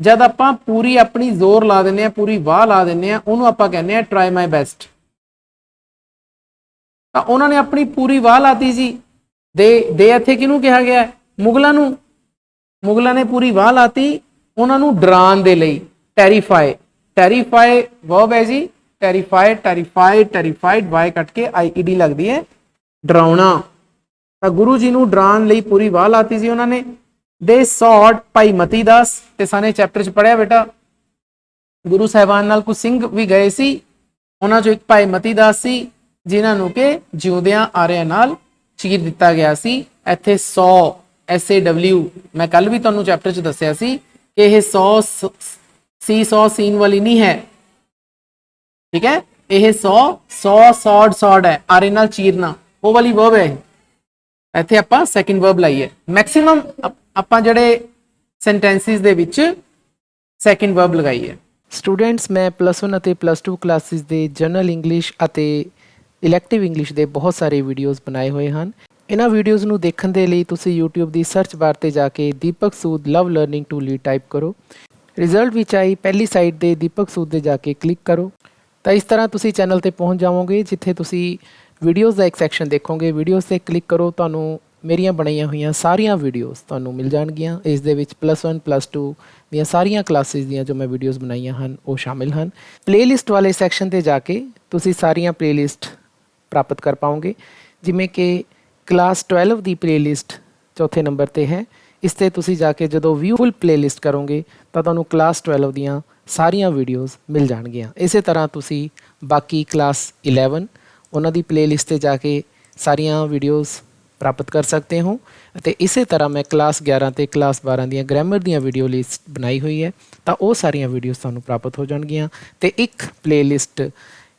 ਜਦ ਆਪਾਂ ਪੂਰੀ ਆਪਣੀ ਜ਼ੋਰ ਲਾ ਦਿੰਦੇ ਹਾਂ, ਪੂਰੀ ਵਾਹ ਲਾ ਦਿੰਦੇ ਹਾਂ, ਉਹਨੂੰ ਆਪਾਂ ਕਹਿੰਦੇ ਹਾਂ ਟਰਾਈ ਮਾਈ ਬੈਸਟ। ਤਾਂ ਉਹਨਾਂ ਨੇ ਆਪਣੀ ਪੂਰੀ ਵਾਹ ਲਾਤੀ ਸੀ। ਦੇ ਇੱਥੇ ਕਿਹਨੂੰ ਕਿਹਾ ਗਿਆ? ਮੁਗਲਾਂ ਨੂੰ। ਮੁਗਲਾਂ ਨੇ ਪੂਰੀ ਵਾਹ ਲਾਤੀ ਉਹਨਾਂ ਨੂੰ ਡਰਾਉਣ ਦੇ ਲਈ। ਟੈਰੀਫਾਈ, ਟੈਰੀਫਾਈ ਵਰਬ ਹੈ ਜੀ, ਟੈਰੀਫਾਈ, ਟੈਰੀਫਾਈਡ, ਟੈਰੀਫਾਈਡ, ਵਾਈ ਕੱਟ ਕੇ IED ਲੱਗਦੀ ਹੈ, ਡਰਾਉਣਾ। ਤਾਂ ਗੁਰੂ ਜੀ ਨੂੰ ਡਰਾਉਣ ਲਈ ਪੂਰੀ ਵਾਹ ਲਾਤੀ ਸੀ ਉਹਨਾਂ ਨੇ। ਦੇ ਸੌਟ ਭਾਈ ਮਤੀ ਦਾਸ, ਤੇ ਸਾਨੇ ਚੈਪਟਰ 'ਚ ਪੜ੍ਹਿਆ ਬੇਟਾ, ਗੁਰੂ ਸਾਹਿਬਾਨ ਨਾਲ ਕੁਝ ਸਿੰਘ ਵੀ ਗਏ ਸੀ, ਉਹਨਾਂ 'ਚੋਂ ਇੱਕ ਭਾਈ ਮਤੀ ਦਾਸ ਸੀ ਜਿਨ੍ਹਾਂ ਨੂੰ ਕਿ ਜਿਉਂਦਿਆਂ ਆਰਿਆਂ ਨਾਲ ਚੀਰ ਦਿੱਤਾ ਗਿਆ ਸੀ। ਇੱਥੇ 100 SAW, ਮੈਂ ਕੱਲ ਵੀ ਤੁਹਾਨੂੰ ਚੈਪਟਰ 'ਚ ਦੱਸਿਆ ਸੀ ਕਿ ਇਹ 100 ਸੀਨ ਵਾਲੀ ਨਹੀਂ ਹੈ, ਠੀਕ ਹੈ। ਇਹ 100 ਸੌਡ ਹੈ, ਆਰੇ ਨਾਲ ਚੀਰਨਾ, ਉਹ ਵਾਲੀ ਵਰਬ ਹੈ। ਇੱਥੇ ਆਪਾਂ ਸੈਕਿੰਡ ਵਰਬ ਲਾਈ ਹੈ। ਮੈਕਸਿਮਮ ਆਪਾਂ ਜਿਹੜੇ ਸੈਂਟੈਂਸਿਸ ਦੇ ਵਿੱਚ ਸੈਕਿੰਡ ਵਰਬ ਲਗਾਈ ਹੈ। ਸਟੂਡੈਂਟਸ, ਮੈਂ +1 ਅਤੇ +2 ਕਲਾਸਿਸ ਦੇ ਜਨਰਲ ਇੰਗਲਿਸ਼ ਅਤੇ ਇਲੈਕਟਿਵ ਇੰਗਲਿਸ਼ ਦੇ ਬਹੁਤ ਸਾਰੇ ਵੀਡੀਓਜ਼ ਬਣਾਏ ਹੋਏ ਹਨ। ਇਹਨਾਂ ਵੀਡੀਓਜ਼ ਨੂੰ ਦੇਖਣ ਦੇ ਲਈ ਤੁਸੀਂ YouTube ਦੀ ਸਰਚ ਬਾਰ ਤੇ ਜਾ ਕੇ ਦੀਪਕ ਸੂਦ ਲਵ ਲਰਨਿੰਗ ਟੂ ਲੀਡ ਟਾਈਪ ਕਰੋ। ਰਿਜ਼ਲਟ ਵਿੱਚ ਆਈ ਪਹਿਲੀ ਸਾਈਟ ਤੇ ਦੀਪਕ ਸੂਦ ਦੇ ਜਾ ਕੇ ਕਲਿੱਕ ਕਰੋ। ਤਾਂ ਇਸ ਤਰ੍ਹਾਂ ਤੁਸੀਂ ਚੈਨਲ ਤੇ ਪਹੁੰਚ ਜਾਵੋਗੇ, ਜਿੱਥੇ ਤੁਸੀਂ ਵੀਡੀਓਜ਼ ਦਾ ਇੱਕ ਸੈਕਸ਼ਨ ਦੇਖੋਗੇ। ਵੀਡੀਓਜ਼ ਤੇ ਕਲਿੱਕ ਕਰੋ, ਤੁਹਾਨੂੰ ਮੇਰੀਆਂ ਬਣਾਈਆਂ ਹੋਈਆਂ ਸਾਰੀਆਂ ਵੀਡੀਓਜ਼ ਤੁਹਾਨੂੰ ਮਿਲ ਜਾਣਗੀਆਂ। ਇਸ ਦੇ ਵਿੱਚ +1 +2 ਦੀਆਂ ਸਾਰੀਆਂ ਕਲਾਸਿਸ ਦੀਆਂ ਜੋ ਮੈਂ ਵੀਡੀਓਜ਼ ਬਣਾਈਆਂ ਹਨ ਉਹ ਸ਼ਾਮਿਲ ਹਨ। ਪਲੇਲਿਸਟ ਵਾਲੇ ਸੈਕਸ਼ਨ ਤੇ ਜਾ ਕੇ ਤੁਸੀਂ ਸਾਰੀਆਂ ਪਲੇਲਿਸਟ ਪ੍ਰਾਪਤ ਕਰ ਪਾਓਗੇ, ਜਿਵੇਂ ਕਿ ਕਲਾਸ 12 ਦੀ ਪਲੇਲਿਸਟ ਚੌਥੇ ਨੰਬਰ ਤੇ ਹੈ। ਇਸ ਤੇ ਤੁਸੀਂ ਜਾ ਕੇ ਜਦੋਂ ਵਿਊ ਫੁੱਲ ਪਲੇਲਿਸਟ ਕਰੋਗੇ ਤਾਂ ਤੁਹਾਨੂੰ ਕਲਾਸ 12 ਦੀਆਂ ਸਾਰੀਆਂ ਵੀਡੀਓਜ਼ ਮਿਲ ਜਾਣਗੀਆਂ। ਇਸੇ ਤਰ੍ਹਾਂ ਤੁਸੀਂ ਬਾਕੀ ਕਲਾਸ 11 ਉਹਨਾਂ ਦੀ ਪਲੇਲਿਸਟ ਤੇ ਜਾ ਕੇ ਸਾਰੀਆਂ ਵੀਡੀਓਜ਼ ਪ੍ਰਾਪਤ ਕਰ ਸਕਦੇ ਹੋ। ਅਤੇ ਇਸੇ ਤਰ੍ਹਾਂ ਮੈਂ ਕਲਾਸ 11 ਤੇ ਕਲਾਸ 12 ਦੀਆਂ ਗ੍ਰਾਮਰ ਦੀਆਂ ਵੀਡੀਓ ਲਿਸਟ ਬਣਾਈ ਹੋਈ ਹੈ, ਤਾਂ ਉਹ ਸਾਰੀਆਂ ਵੀਡੀਓਜ਼ ਤੁਹਾਨੂੰ ਪ੍ਰਾਪਤ ਹੋ ਜਾਣਗੀਆਂ। ਅਤੇ ਇੱਕ ਪਲੇਲਿਸਟ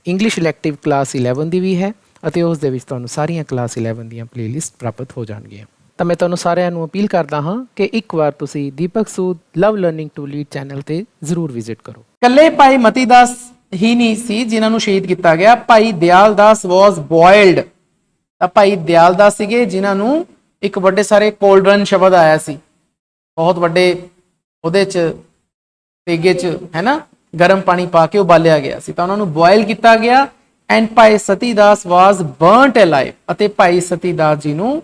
ਇੰਗਲਿਸ਼ ਇਲੈਕਟਿਵ ਕਲਾਸ 11 ਦੀ ਵੀ ਹੈ, ਅਤੇ ਉਸ ਦੇ ਵਿੱਚ ਤੁਹਾਨੂੰ ਸਾਰੀਆਂ ਕਲਾਸ 11 ਦੀਆਂ ਪਲੇਲਿਸਟ ਪ੍ਰਾਪਤ ਹੋ ਜਾਣਗੀਆਂ। ਤਾਂ ਮੈਂ ਤੁਹਾਨੂੰ ਸਾਰਿਆਂ ਨੂੰ ਅਪੀਲ ਕਰਦਾ ਹਾਂ ਕਿ ਇੱਕ ਵਾਰ ਤੁਸੀਂ ਦੀਪਕ ਸੂਦ ਲਵ ਲਰਨਿੰਗ ਟੂ ਲੀਡ ਚੈਨਲ ਤੇ ਜ਼ਰੂਰ ਵਿਜ਼ਿਟ ਕਰੋ। ਇਕੱਲੇ ਭਾਈ ਮਤੀ ਦਾਸ ਹੀ ਨਹੀਂ ਸੀ ਜਿਨ੍ਹਾਂ ਨੂੰ ਸ਼ਹੀਦ ਕੀਤਾ ਗਿਆ। ਭਾਈ ਦਿਆਲ ਦਾਸ ਵਾਸ ਬੋਇਲਡ। ਤਾਂ ਭਾਈ ਦਿਆਲ ਦਾਸ ਸੀਗੇ ਜਿਨ੍ਹਾਂ ਨੂੰ ਇੱਕ ਵੱਡੇ ਸਾਰੇ ਕੋਲਡਰਨ ਸ਼ਬਦ ਆਇਆ ਸੀ, ਬਹੁਤ ਵੱਡੇ ਉਹਦੇ 'ਚ ਤੇਗੇ 'ਚ ਹੈ ਨਾ, ਗਰਮ ਪਾਣੀ ਪਾ ਕੇ ਉਬਾਲਿਆ ਗਿਆ ਸੀ, ਤਾਂ ਉਹਨਾਂ ਨੂੰ ਬੋਇਲ ਕੀਤਾ ਗਿਆ। And Bhai Sati Das was ਬਰਨਟ alive, ਅਤੇ ਭਾਈ ਸਤੀ ਦਾਸ ਜੀ ਨੂੰ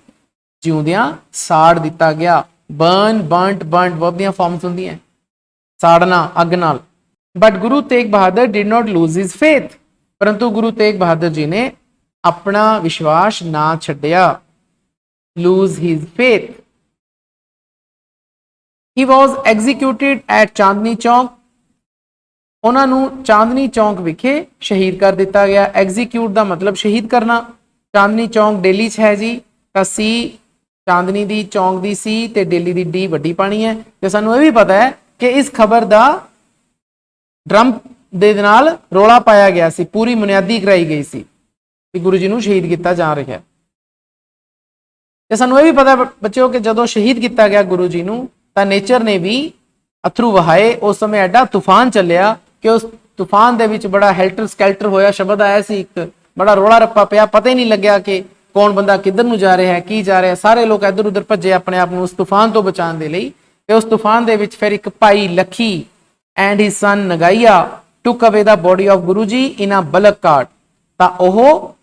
ਜਿਉਂਦਿਆਂ ਸਾੜ ਦਿੱਤਾ ਗਿਆ। ਬਰਨ, ਬਰਨਟ, ਬਰਨਟ ਵਰਬ ਦੀਆਂ ਫਾਰਮਸ ਹੁੰਦੀਆਂ, ਸਾੜਨਾ ਅੱਗ ਨਾਲ। But Guru Tegh Bahadur did not lose his faith, ਪਰੰਤੂ ਗੁਰੂ ਤੇਗ ਬਹਾਦਰ ਜੀ ਨੇ ਆਪਣਾ ਵਿਸ਼ਵਾਸ ਨਾ ਛੱਡਿਆ। Lose his faith. He was executed at Chandni Chowk, ਉਹਨਾਂ ਨੂੰ ਚਾਂਦਨੀ ਚੌਂਕ ਵਿਖੇ ਸ਼ਹੀਦ ਕਰ ਦਿੱਤਾ ਗਿਆ। ਐਗਜ਼ੀਕਿਊਟ ਦਾ ਮਤਲਬ ਸ਼ਹੀਦ ਕਰਨਾ। ਚਾਂਦਨੀ ਚੌਂਕ ਦਿੱਲੀ 'ਚ ਹੈ ਜੀ, ਤਾਂ ਸੀ ਚਾਂਦਨੀ ਦੀ, ਚੌਂਕ ਦੀ ਸੀ, ਤੇ ਦਿੱਲੀ ਦੀ ਡੀ ਵੱਡੀ ਪਾਣੀ ਹੈ। ਤੇ ਸਾਨੂੰ ਇਹ ਵੀ ਪਤਾ ਹੈ ਕਿ ਇਸ ਖਬਰ ਦਾ ਡਰਮ ਦੇ ਨਾਲ ਰੌਲਾ ਪਾਇਆ ਗਿਆ ਸੀ, ਪੂਰੀ ਬੁਨਿਆਦੀ ਕਰਾਈ ਗਈ ਸੀ ਕਿ ਗੁਰੂ ਜੀ ਨੂੰ ਸ਼ਹੀਦ ਕੀਤਾ ਜਾ ਰਿਹਾ ਹੈ। ਤੇ ਸਾਨੂੰ ਇਹ ਵੀ ਪਤਾ ਬੱਚਿਓ ਕਿ ਜਦੋਂ ਸ਼ਹੀਦ ਕੀਤਾ ਗਿਆ ਗੁਰੂ ਜੀ ਨੂੰ, ਤਾਂ ਨੇਚਰ ਨੇ ਵੀ ਅਥਰੂ ਵਹਾਏ। ਉਸ ਸਮੇਂ ਐਡਾ ਤੂਫਾਨ ਚੱਲਿਆ ਕਿ ਉਸ ਤੂਫਾਨ ਦੇ ਵਿੱਚ ਬੜਾ ਹੈਲਟਰ ਸਕੈਲਟਰ ਹੋਇਆ ਸ਼ਬਦ ਆਇਆ ਸੀ, ਇੱਕ ਬੜਾ ਰੌਲਾ ਰੱਪਾ ਪਿਆ, ਪਤਾ ਹੀ ਨਹੀਂ ਲੱਗਿਆ ਕਿ ਕੌਣ ਬੰਦਾ ਕਿੱਧਰ ਨੂੰ ਜਾ ਰਿਹਾ ਹੈ, ਕੀ ਜਾ ਰਿਹਾ। ਸਾਰੇ ਲੋਕ ਇੱਧਰ ਉੱਧਰ ਭੱਜੇ ਆਪਣੇ ਆਪ ਨੂੰ ਉਸ ਤੂਫਾਨ ਤੋਂ ਬਚਾਉਣ ਦੇ ਲਈ। ਤੇ ਉਸ ਤੂਫਾਨ ਦੇ ਵਿੱਚ ਫਿਰ ਇੱਕ ਭਾਈ ਲੱਖੀ ਐਂਡ ਹਿਸ ਸਨ ਨਗਾਈਆ ਟੁਕ ਅਵੇ ਦਾ body of Guru ji in a bulk cart, ਤਾਂ ਉਹ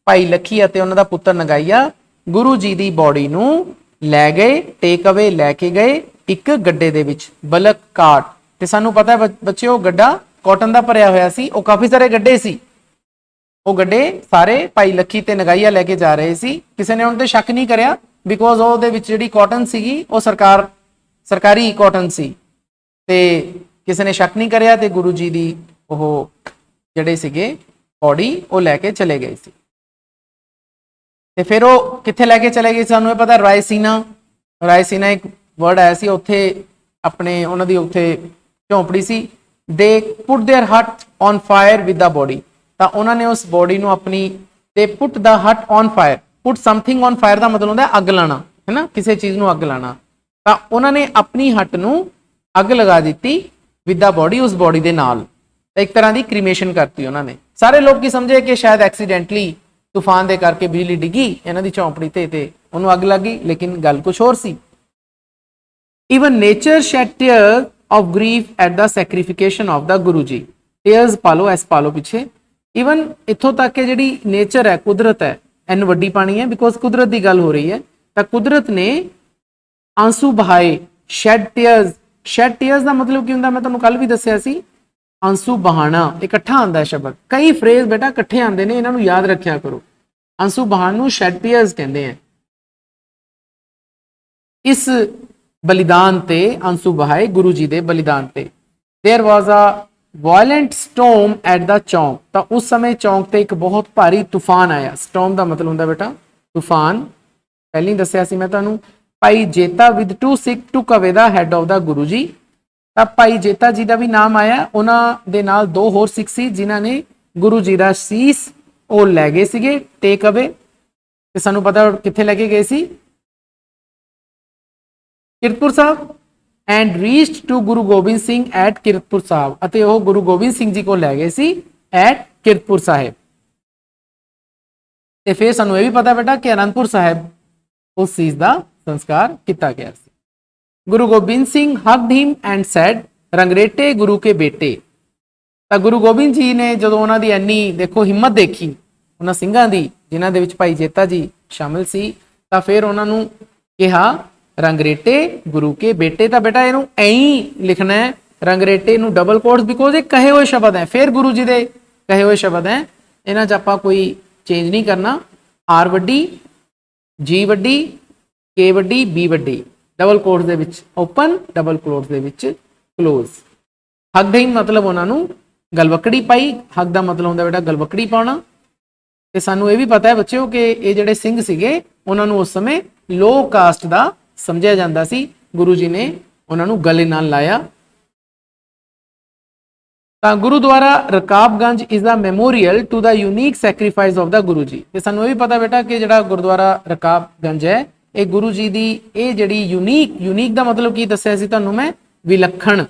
ਭਾਈ ਲੱਖੀ ਅਤੇ ਉਹਨਾਂ ਦਾ ਪੁੱਤਰ ਨਗਾਈਆ ਗੁਰੂ ਜੀ ਦੀ ਬੋਡੀ ਨੂੰ ਲੈ ਗਏ, ਟੇਕ ਅਵੇ ਲੈ ਕੇ ਗਏ ਇੱਕ ਗੱਡੇ ਦੇ ਵਿੱਚ, ਬਲਕ ਕਾਰਟ। ਤੇ ਸਾਨੂੰ ਪਤਾ ਹੈ ਬੱਚਿਓ ਗੱਡਾ ਕਾਟਨ ਦਾ ਭਰਿਆ ਹੋਇਆ ਸੀ, ਉਹ ਕਾਫੀ ਸਾਰੇ ਗੱਡੇ ਸੀ, ਉਹ ਗੱਡੇ ਸਾਰੇ ਭਾਈ ਲੱਖੀ ਤੇ ਨਗਾਈਆ ਲੈ ਕੇ ਜਾ ਰਹੇ ਸੀ। ਕਿਸੇ ਨੇ ਉਹਨਾਂ ਤੇ ਸ਼ੱਕ ਨਹੀਂ ਕਰਿਆ ਬਿਕੋਜ਼ ਉਹਦੇ ਵਿੱਚ ਜਿਹੜੀ ਕਾਟਨ ਸੀਗੀ ਉਹ ਸਰਕਾਰੀ ਕਾਟਨ ਸੀ, ਤੇ ਕਿਸੇ ਨੇ ਸ਼ੱਕ ਨਹੀਂ ਕਰਿਆ ਤੇ ਗੁਰੂ ਜੀ ਦੀ ਉਹ ਜਿਹੜੇ ਸੀਗੇ ਬੋਡੀ ਉਹ ਲੈ ਕੇ ਚਲੇ ਗਏ ਸੀ। ਤੇ ਫਿਰ ਉਹ ਕਿੱਥੇ ਲੈ ਕੇ ਚਲੇ ਗਏ ਸਾਨੂੰ ਇਹ ਪਤਾ, ਰਾਇਸੀਨਾ ਇੱਕ ਵਰਡ ਆਇਆ ਸੀ, ਉੱਥੇ ਆਪਣੇ ਉਹਨਾਂ ਦੀ ਉੱਥੇ ਝੌਂਪੜੀ ਸੀ। ਦੇ ਪੁੱਟ देयर ਹਟ on fire with the body, ਤਾਂ ਉਹਨਾਂ ਨੇ ਉਸ ਬੋਡੀ ਨੂੰ ਆਪਣੀ, ਦੇ put the hat on fire, put something on fire ਦਾ ਮਤਲਬ ਹੁੰਦਾ ਅੱਗ ਲਾਣਾ, ਹੈ ਨਾ, ਕਿਸੇ ਚੀਜ਼ ਨੂੰ ਅੱਗ ਲਾਣਾ। ਤਾਂ ਉਹਨਾਂ ਨੇ ਆਪਣੀ ਹੱਟ ਨੂੰ ਅੱਗ ਲਗਾ ਦਿੱਤੀ ਵਿਦ ਦਾ ਬੋਡੀ, ਉਸ ਬੋਡੀ ਦੇ ਨਾਲ, ਇੱਕ ਤਰ੍ਹਾਂ ਦੀ ਕ੍ਰੀਮੇਸ਼ਨ ਕਰਤੀ ਉਹਨਾਂ ਨੇ। ਸਾਰੇ ਲੋਕ ਕੀ ਸਮਝੇ ਕਿ ਸ਼ਾਇਦ ਐਕਸੀਡੈਂਟਲੀ ਤੂਫਾਨ ਦੇ ਕਰਕੇ ਬਿਜਲੀ ਡਿੱਗੀ ਇਹਨਾਂ ਦੀ ਝੌਂਪੜੀ ਤੇ ਉਹਨੂੰ ਅੱਗ ਲੱਗ ਗਈ, ਲੇਕਿਨ ਗੱਲ ਕੁਝ ਹੋਰ ਸੀ। Even nature shed tears of grief at the sacrification of the Guru Ji. Tears ਪਾਲੋ, ਐਸ ਪਾਲੋ ਪਿੱਛੇ। Even ਇੱਥੋਂ ਤੱਕ ਕਿ ਜਿਹੜੀ ਨੇਚਰ ਹੈ, ਕੁਦਰਤ ਹੈ, ਐਨ ਵੱਡੀ ਪਾਣੀ ਹੈ ਬਿਕੋਜ਼ ਕੁਦਰਤ ਦੀ ਗੱਲ ਹੋ ਰਹੀ ਹੈ, ਤਾਂ ਕੁਦਰਤ ਨੇ ਆਂਸੂ ਬਹਾਏ, shed tears ਦਾ ਮਤਲਬ ਕੀ ਹੁੰਦਾ, ਮੈਂ ਤੁਹਾਨੂੰ ਕੱਲ ਵੀ ਦੱਸਿਆ ਸੀ, ਆਂਸੂ ਬਹਾਣਾ ਇਕੱਠਾ ਆਉਂਦਾ ਹੈ ਸ਼ਬਦ, ਕਈ ਫਰੇਜ਼ ਬੇਟਾ ਇਕੱਠੇ ਆਉਂਦੇ ਨੇ, ਇਹਨਾਂ ਨੂੰ ਯਾਦ ਰੱਖਿਆ ਕਰੋ। ਆਂਸੂ ਬਹਾਣ ਨੂੰ shed tears ਕਹਿੰਦੇ ਆ। ਇਸ ਬਲੀਦਾਨ ਤੇ ਆਂਸੂ ਬਹਾਏ ਗੁਰੂ ਜੀ ਦੇ ਬਲੀਦਾਨ ਤੇ। There was a violent storm at the Chowk, ਤਾਂ ਉਸ ਸਮੇਂ ਚੌਂਕ ਤੇ ਇੱਕ ਬਹੁਤ ਭਾਰੀ ਤੂਫਾਨ ਆਇਆ। ਸਟॉर्म ਦਾ ਮਤਲਬ ਹੁੰਦਾ ਬੇਟਾ ਤੂਫਾਨ, ਪਹਿਲਾਂ ਹੀ ਦੱਸਿਆ ਸੀ ਮੈਂ ਤੁਹਾਨੂੰ। ਭਾਈ ਜੇਤਾ ਵਿਦ 2 ਸਿੱਖ ਟੁਕ ਅਵੇ ਦਾ ਹੈਡ ਆਫ ਦਾ ਗੁਰੂ ਜੀ, ਤਾਂ ਭਾਈ ਜੇਤਾ ਜੀ ਦਾ ਵੀ ਨਾਮ ਆਇਆ, ਉਹਨਾਂ ਦੇ ਨਾਲ 2 ਹੋਰ ਸਿੱਖ ਸੀ ਜਿਨ੍ਹਾਂ ਨੇ ਗੁਰੂ ਜੀ ਦਾ ਸੀਸ ਉਹ ਲੈ ਗਏ ਸੀਗੇ, ਟੇਕ ਅਵੇ। ਤੇ ਸਾਨੂੰ ਪਤਾ ਕਿੱਥੇ ਲੈ ਕੇ ਗਏ ਸੀ, Kiratpur Sahib, and reached to Guru Gobind Singh at Kiratpur Sahib, ਅਤੇ ਉਹ ਗੁਰੂ ਗੋਬਿੰਦ ਸਿੰਘ ਜੀ ਕੋਲ ਲੈ ਗਏ ਸੀ ਐਟ ਕਿਰਤਪੁਰ ਸਾਹਿਬ। ਤੇ ਫਿਰ ਸਾਨੂੰ ਇਹ ਵੀ ਪਤਾ ਬੇਟਾ ਕਿ ਅਨੰਦਪੁਰ ਸਾਹਿਬ ਉਸ ਚੀਜ਼ ਦਾ ਸੰਸਕਾਰ ਕੀਤਾ ਗਿਆ ਸੀ। Guru Gobind Singh hugged him and said, Rangrete Guru ਕੇ ਬੇਟੇ। ਤਾਂ ਗੁਰੂ ਗੋਬਿੰਦ ਜੀ ਨੇ ਜਦੋਂ ਉਹਨਾਂ ਦੀ ਇੰਨੀ ਦੇਖੋ ਹਿੰਮਤ ਦੇਖੀ ਉਹਨਾਂ ਸਿੰਘਾਂ ਦੀ, ਜਿਨ੍ਹਾਂ ਦੇ ਵਿੱਚ ਭਾਈ ਜੇਤਾ ਜੀ ਸ਼ਾਮਿਲ ਸੀ, ਤਾਂ ਫਿਰ ਉਹਨਾਂ ਨੂੰ ਕਿਹਾ ਰੰਗਰੇਟੇ ਗੁਰੂ ਕੇ ਬੇਟੇ। ਤਾਂ ਬੇਟਾ ਇਹਨੂੰ ਐਂ ਹੀ ਲਿਖਣਾ ਹੈ, ਰੰਗਰੇਟੇ ਨੂੰ ਡਬਲ ਕੋਟਸ, ਬਿਕੋਜ਼ ਇਹ ਕਹੇ ਹੋਏ ਸ਼ਬਦ ਹੈ, ਫਿਰ ਗੁਰੂ ਜੀ ਦੇ ਕਹੇ ਹੋਏ ਸ਼ਬਦ ਹੈ, ਇਹਨਾਂ 'ਚ ਆਪਾਂ ਕੋਈ ਚੇਂਜ ਨਹੀਂ ਕਰਨਾ। ਆਰ ਵੱਡੀ, ਜੀ ਵੱਡੀ, ਕੇ ਵੱਡੀ, ਬੀ ਵੱਡੀ, ਡਬਲ ਕੋਟਸ ਦੇ ਵਿੱਚ ਓਪਨ, ਡਬਲ ਕੋਟਸ ਦੇ ਵਿੱਚ ਕਲੋਜ਼। ਹੱਗ ਹੀ ਮਤਲਬ ਉਹਨਾਂ ਨੂੰ ਗਲਵਕੜੀ ਪਾਈ, ਹੱਗ ਦਾ ਮਤਲਬ ਹੁੰਦਾ ਬੇਟਾ ਗਲਵਕੜੀ ਪਾਉਣਾ। ਤੇ ਸਾਨੂੰ ਇਹ ਵੀ ਪਤਾ ਹੈ ਬੱਚਿਓ ਕਿ ਇਹ ਜਿਹੜੇ ਸਿੰਘ ਸੀਗੇ ਉਹਨਾਂ ਨੂੰ ਉਸ ਸਮੇਂ ਲੋ ਕਾਸਟ ਦਾ ਸਮਝਿਆ ਜਾਂਦਾ ਸੀ, ਗੁਰੂ ਜੀ ਨੇ ਉਹਨਾਂ ਨੂੰ ਗਲੇ ਨਾਲ ਲਾਇਆ। ਤਾਂ Gurudwara Rakabganj is the memorial to the unique sacrifice of the Guru ji. ਤੇ ਸਾਨੂੰ ਇਹ ਵੀ ਪਤਾ ਬੇਟਾ ਕਿ ਜਿਹੜਾ ਗੁਰਦੁਆਰਾ ਰਕਾਬਗੰਜ ਹੈ ਇਹ ਗੁਰੂ ਜੀ ਦੀ ਇਹ ਜਿਹੜੀ ਯੂਨੀਕ ਦਾ ਮਤਲਬ ਕੀ ਦੱਸਿਆ ਸੀ ਤੁਹਾਨੂੰ ਮੈਂ, ਵਿਲੱਖਣ,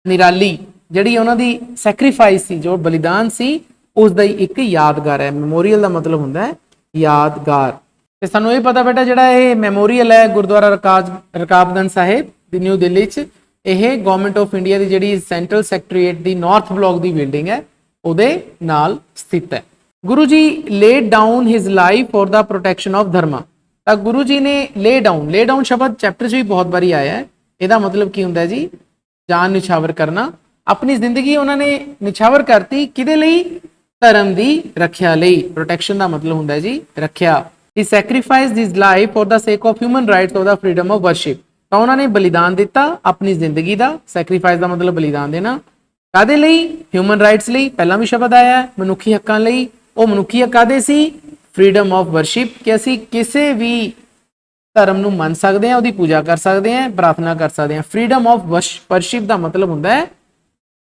ਨਿਰਾਲੀ ਜਿਹੜੀ ਉਹਨਾਂ ਦੀ ਸੈਕਰੀਫਾਈਸ ਸੀ, ਜੋ ਬਲੀਦਾਨ ਸੀ, ਉਸ ਦਾ ਹੀ ਇੱਕ ਯਾਦਗਾਰ ਹੈ। ਮੈਮੋਰੀਅਲ ਦਾ ਮਤਲਬ ਹੁੰਦਾ ਹੈ ਯਾਦਗਾਰ। ਤੇ ਸਾਨੂੰ ਇਹ ਪਤਾ ਬੇਟਾ ਜਿਹੜਾ ਇਹ ਮੈਮੋਰੀਅਲ ਹੈ ਗੁਰਦੁਆਰਾ ਰਕਾਬਗੰਜ ਸਾਹਿਬ ਦੀ ਨਿਊ ਦਿੱਲੀ 'ਚ, ਇਹ ਗਵਰਨਮੈਂਟ ਆਫ ਇੰਡੀਆ ਦੀ ਜਿਹੜੀ ਸੈਂਟਰਲ ਸੈਕਟਰੀਏਟ ਦੀ ਨਾਰਥ ਬਲਾਕ ਦੀ ਬਿਲਡਿੰਗ ਹੈ ਉਹਦੇ ਨਾਲ ਸਥਿਤ ਹੈ। Guru ji laid down his life for the protection of Dharma. ਤਾਂ ਗੁਰੂ ਜੀ ਨੇ ਲੇ ਡਾਊਨ ਸ਼ਬਦ ਚੈਪਟਰ 'ਚ ਵੀ ਬਹੁਤ ਵਾਰੀ ਆਇਆ ਹੈ। ਇਹਦਾ ਮਤਲਬ ਕੀ ਹੁੰਦਾ ਜੀ, ਜਾਨ ਨਿਛਾਵਰ ਕਰਨਾ। ਆਪਣੀ ਜ਼ਿੰਦਗੀ ਉਹਨਾਂ ਨੇ ਨਿਛਾਵਰ ਕਰਤੀ ਕਿਹਦੇ ਲਈ, ਧਰਮ ਦੀ ਰੱਖਿਆ ਲਈ। ਪ੍ਰੋਟੈਕਸ਼ਨ ਦਾ ਮਤਲਬ ਹੁੰਦਾ ਜੀ ਰੱਖਿਆ। He sacrificed his life for the sake of human rights or the freedom of worship। ਤਾਂ ਉਹਨਾਂ ਨੇ ਬਲੀਦਾਨ ਦਿੱਤਾ ਆਪਣੀ ਜ਼ਿੰਦਗੀ ਦਾ। ਸੈਕਰੀਫਾਈਸ ਦਾ ਮਤਲਬ ਬਲੀਦਾਨ ਦੇਣਾ। ਕਾਦੇ ਲਈ, ਹਿਊਮਨ ਰਾਈਟਸ ਲਈ, ਪਹਿਲਾਂ ਵੀ ਸ਼ਬਦ ਆਇਆ ਮਨੁੱਖੀ ਹੱਕਾਂ ਲਈ। ਉਹ ਮਨੁੱਖੀ ਹੱਕ ਕਾਦੇ ਸੀ, ਫਰੀडम ਆਫ ਵਰਸ਼ਿਪ, ਕਿ ਅਸੀਂ ਕਿਸੇ ਵੀ ਧਰਮ ਨੂੰ ਮੰਨ ਸਕਦੇ ਹਾਂ, ਉਹਦੀ ਪੂਜਾ ਕਰ ਸਕਦੇ ਹਾਂ, ਪ੍ਰਾਰਥਨਾ ਕਰ ਸਕਦੇ ਹਾਂ। ਫਰੀडम ਆਫ ਵਰਸ਼ਿਪ ਦਾ ਮਤਲਬ ਹੁੰਦਾ ਹੈ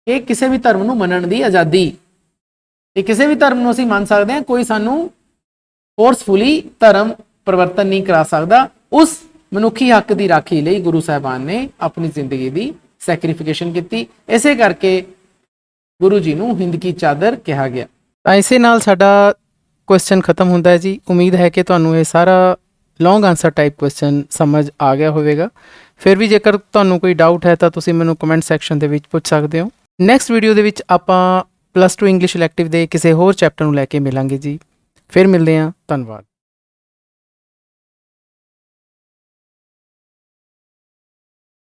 ਕਿ ਕਿਸੇ ਵੀ ਧਰਮ ਨੂੰ ਮੰਨਣ ਦੀ ਆਜ਼ਾਦੀ। ਤੇ ਕਿਸੇ ਵੀ ਧਰਮ ਨੂੰ ਅਸੀਂ ਮੰਨ ਸਕਦੇ ਹਾਂ, ਕੋਈ ਸਾਨੂੰ ਫੋਰਸਫੁਲੀ ਧਰਮ ਪਰਿਵਰਤਨ ਨਹੀਂ ਕਰਾ ਸਕਦਾ। ਉਸ ਮਨੁੱਖੀ ਹੱਕ ਦੀ ਰਾਖੀ ਲਈ ਗੁਰੂ ਸਾਹਿਬਾਨ ਨੇ ਆਪਣੀ ਜ਼ਿੰਦਗੀ ਦੀ ਸੈਕਰੀਫਿਕੇਸ਼ਨ ਕੀਤੀ। ਇਸੇ ਕਰਕੇ ਗੁਰੂ ਜੀ ਨੂੰ ਹਿੰਦ ਕੀ ਚਾਦਰ ਕਿਹਾ ਗਿਆ। ਤਾਂ ਇਸੇ ਨਾਲ ਸਾਡਾ ਕੁਐਸਚਨ ਖਤਮ ਹੁੰਦਾ ਹੈ ਜੀ। ਉਮੀਦ ਹੈ ਕਿ ਤੁਹਾਨੂੰ ਇਹ ਸਾਰਾ ਲੌਂਗ ਆਨਸਰ ਟਾਈਪ ਕੁਐਸਚਨ ਸਮਝ ਆ ਗਿਆ ਹੋਵੇਗਾ। ਫਿਰ ਵੀ ਜੇਕਰ ਤੁਹਾਨੂੰ ਕੋਈ ਡਾਊਟ ਹੈ ਤਾਂ ਤੁਸੀਂ ਮੈਨੂੰ ਕਮੈਂਟ ਸੈਕਸ਼ਨ ਦੇ ਵਿੱਚ ਪੁੱਛ ਸਕਦੇ ਹੋ। ਨੈਕਸਟ ਵੀਡੀਓ ਦੇ ਵਿੱਚ ਆਪਾਂ +2 ਇੰਗਲਿਸ਼ ਇਲੈਕਟਿਵ ਦੇ ਕਿਸੇ ਹੋਰ ਚੈਪਟਰ ਨੂੰ ਲੈ ਕੇ ਮਿਲਾਂਗੇ ਜੀ। ਫਿਰ ਮਿਲਦੇ ਹਾਂ, ਧੰਨਵਾਦ।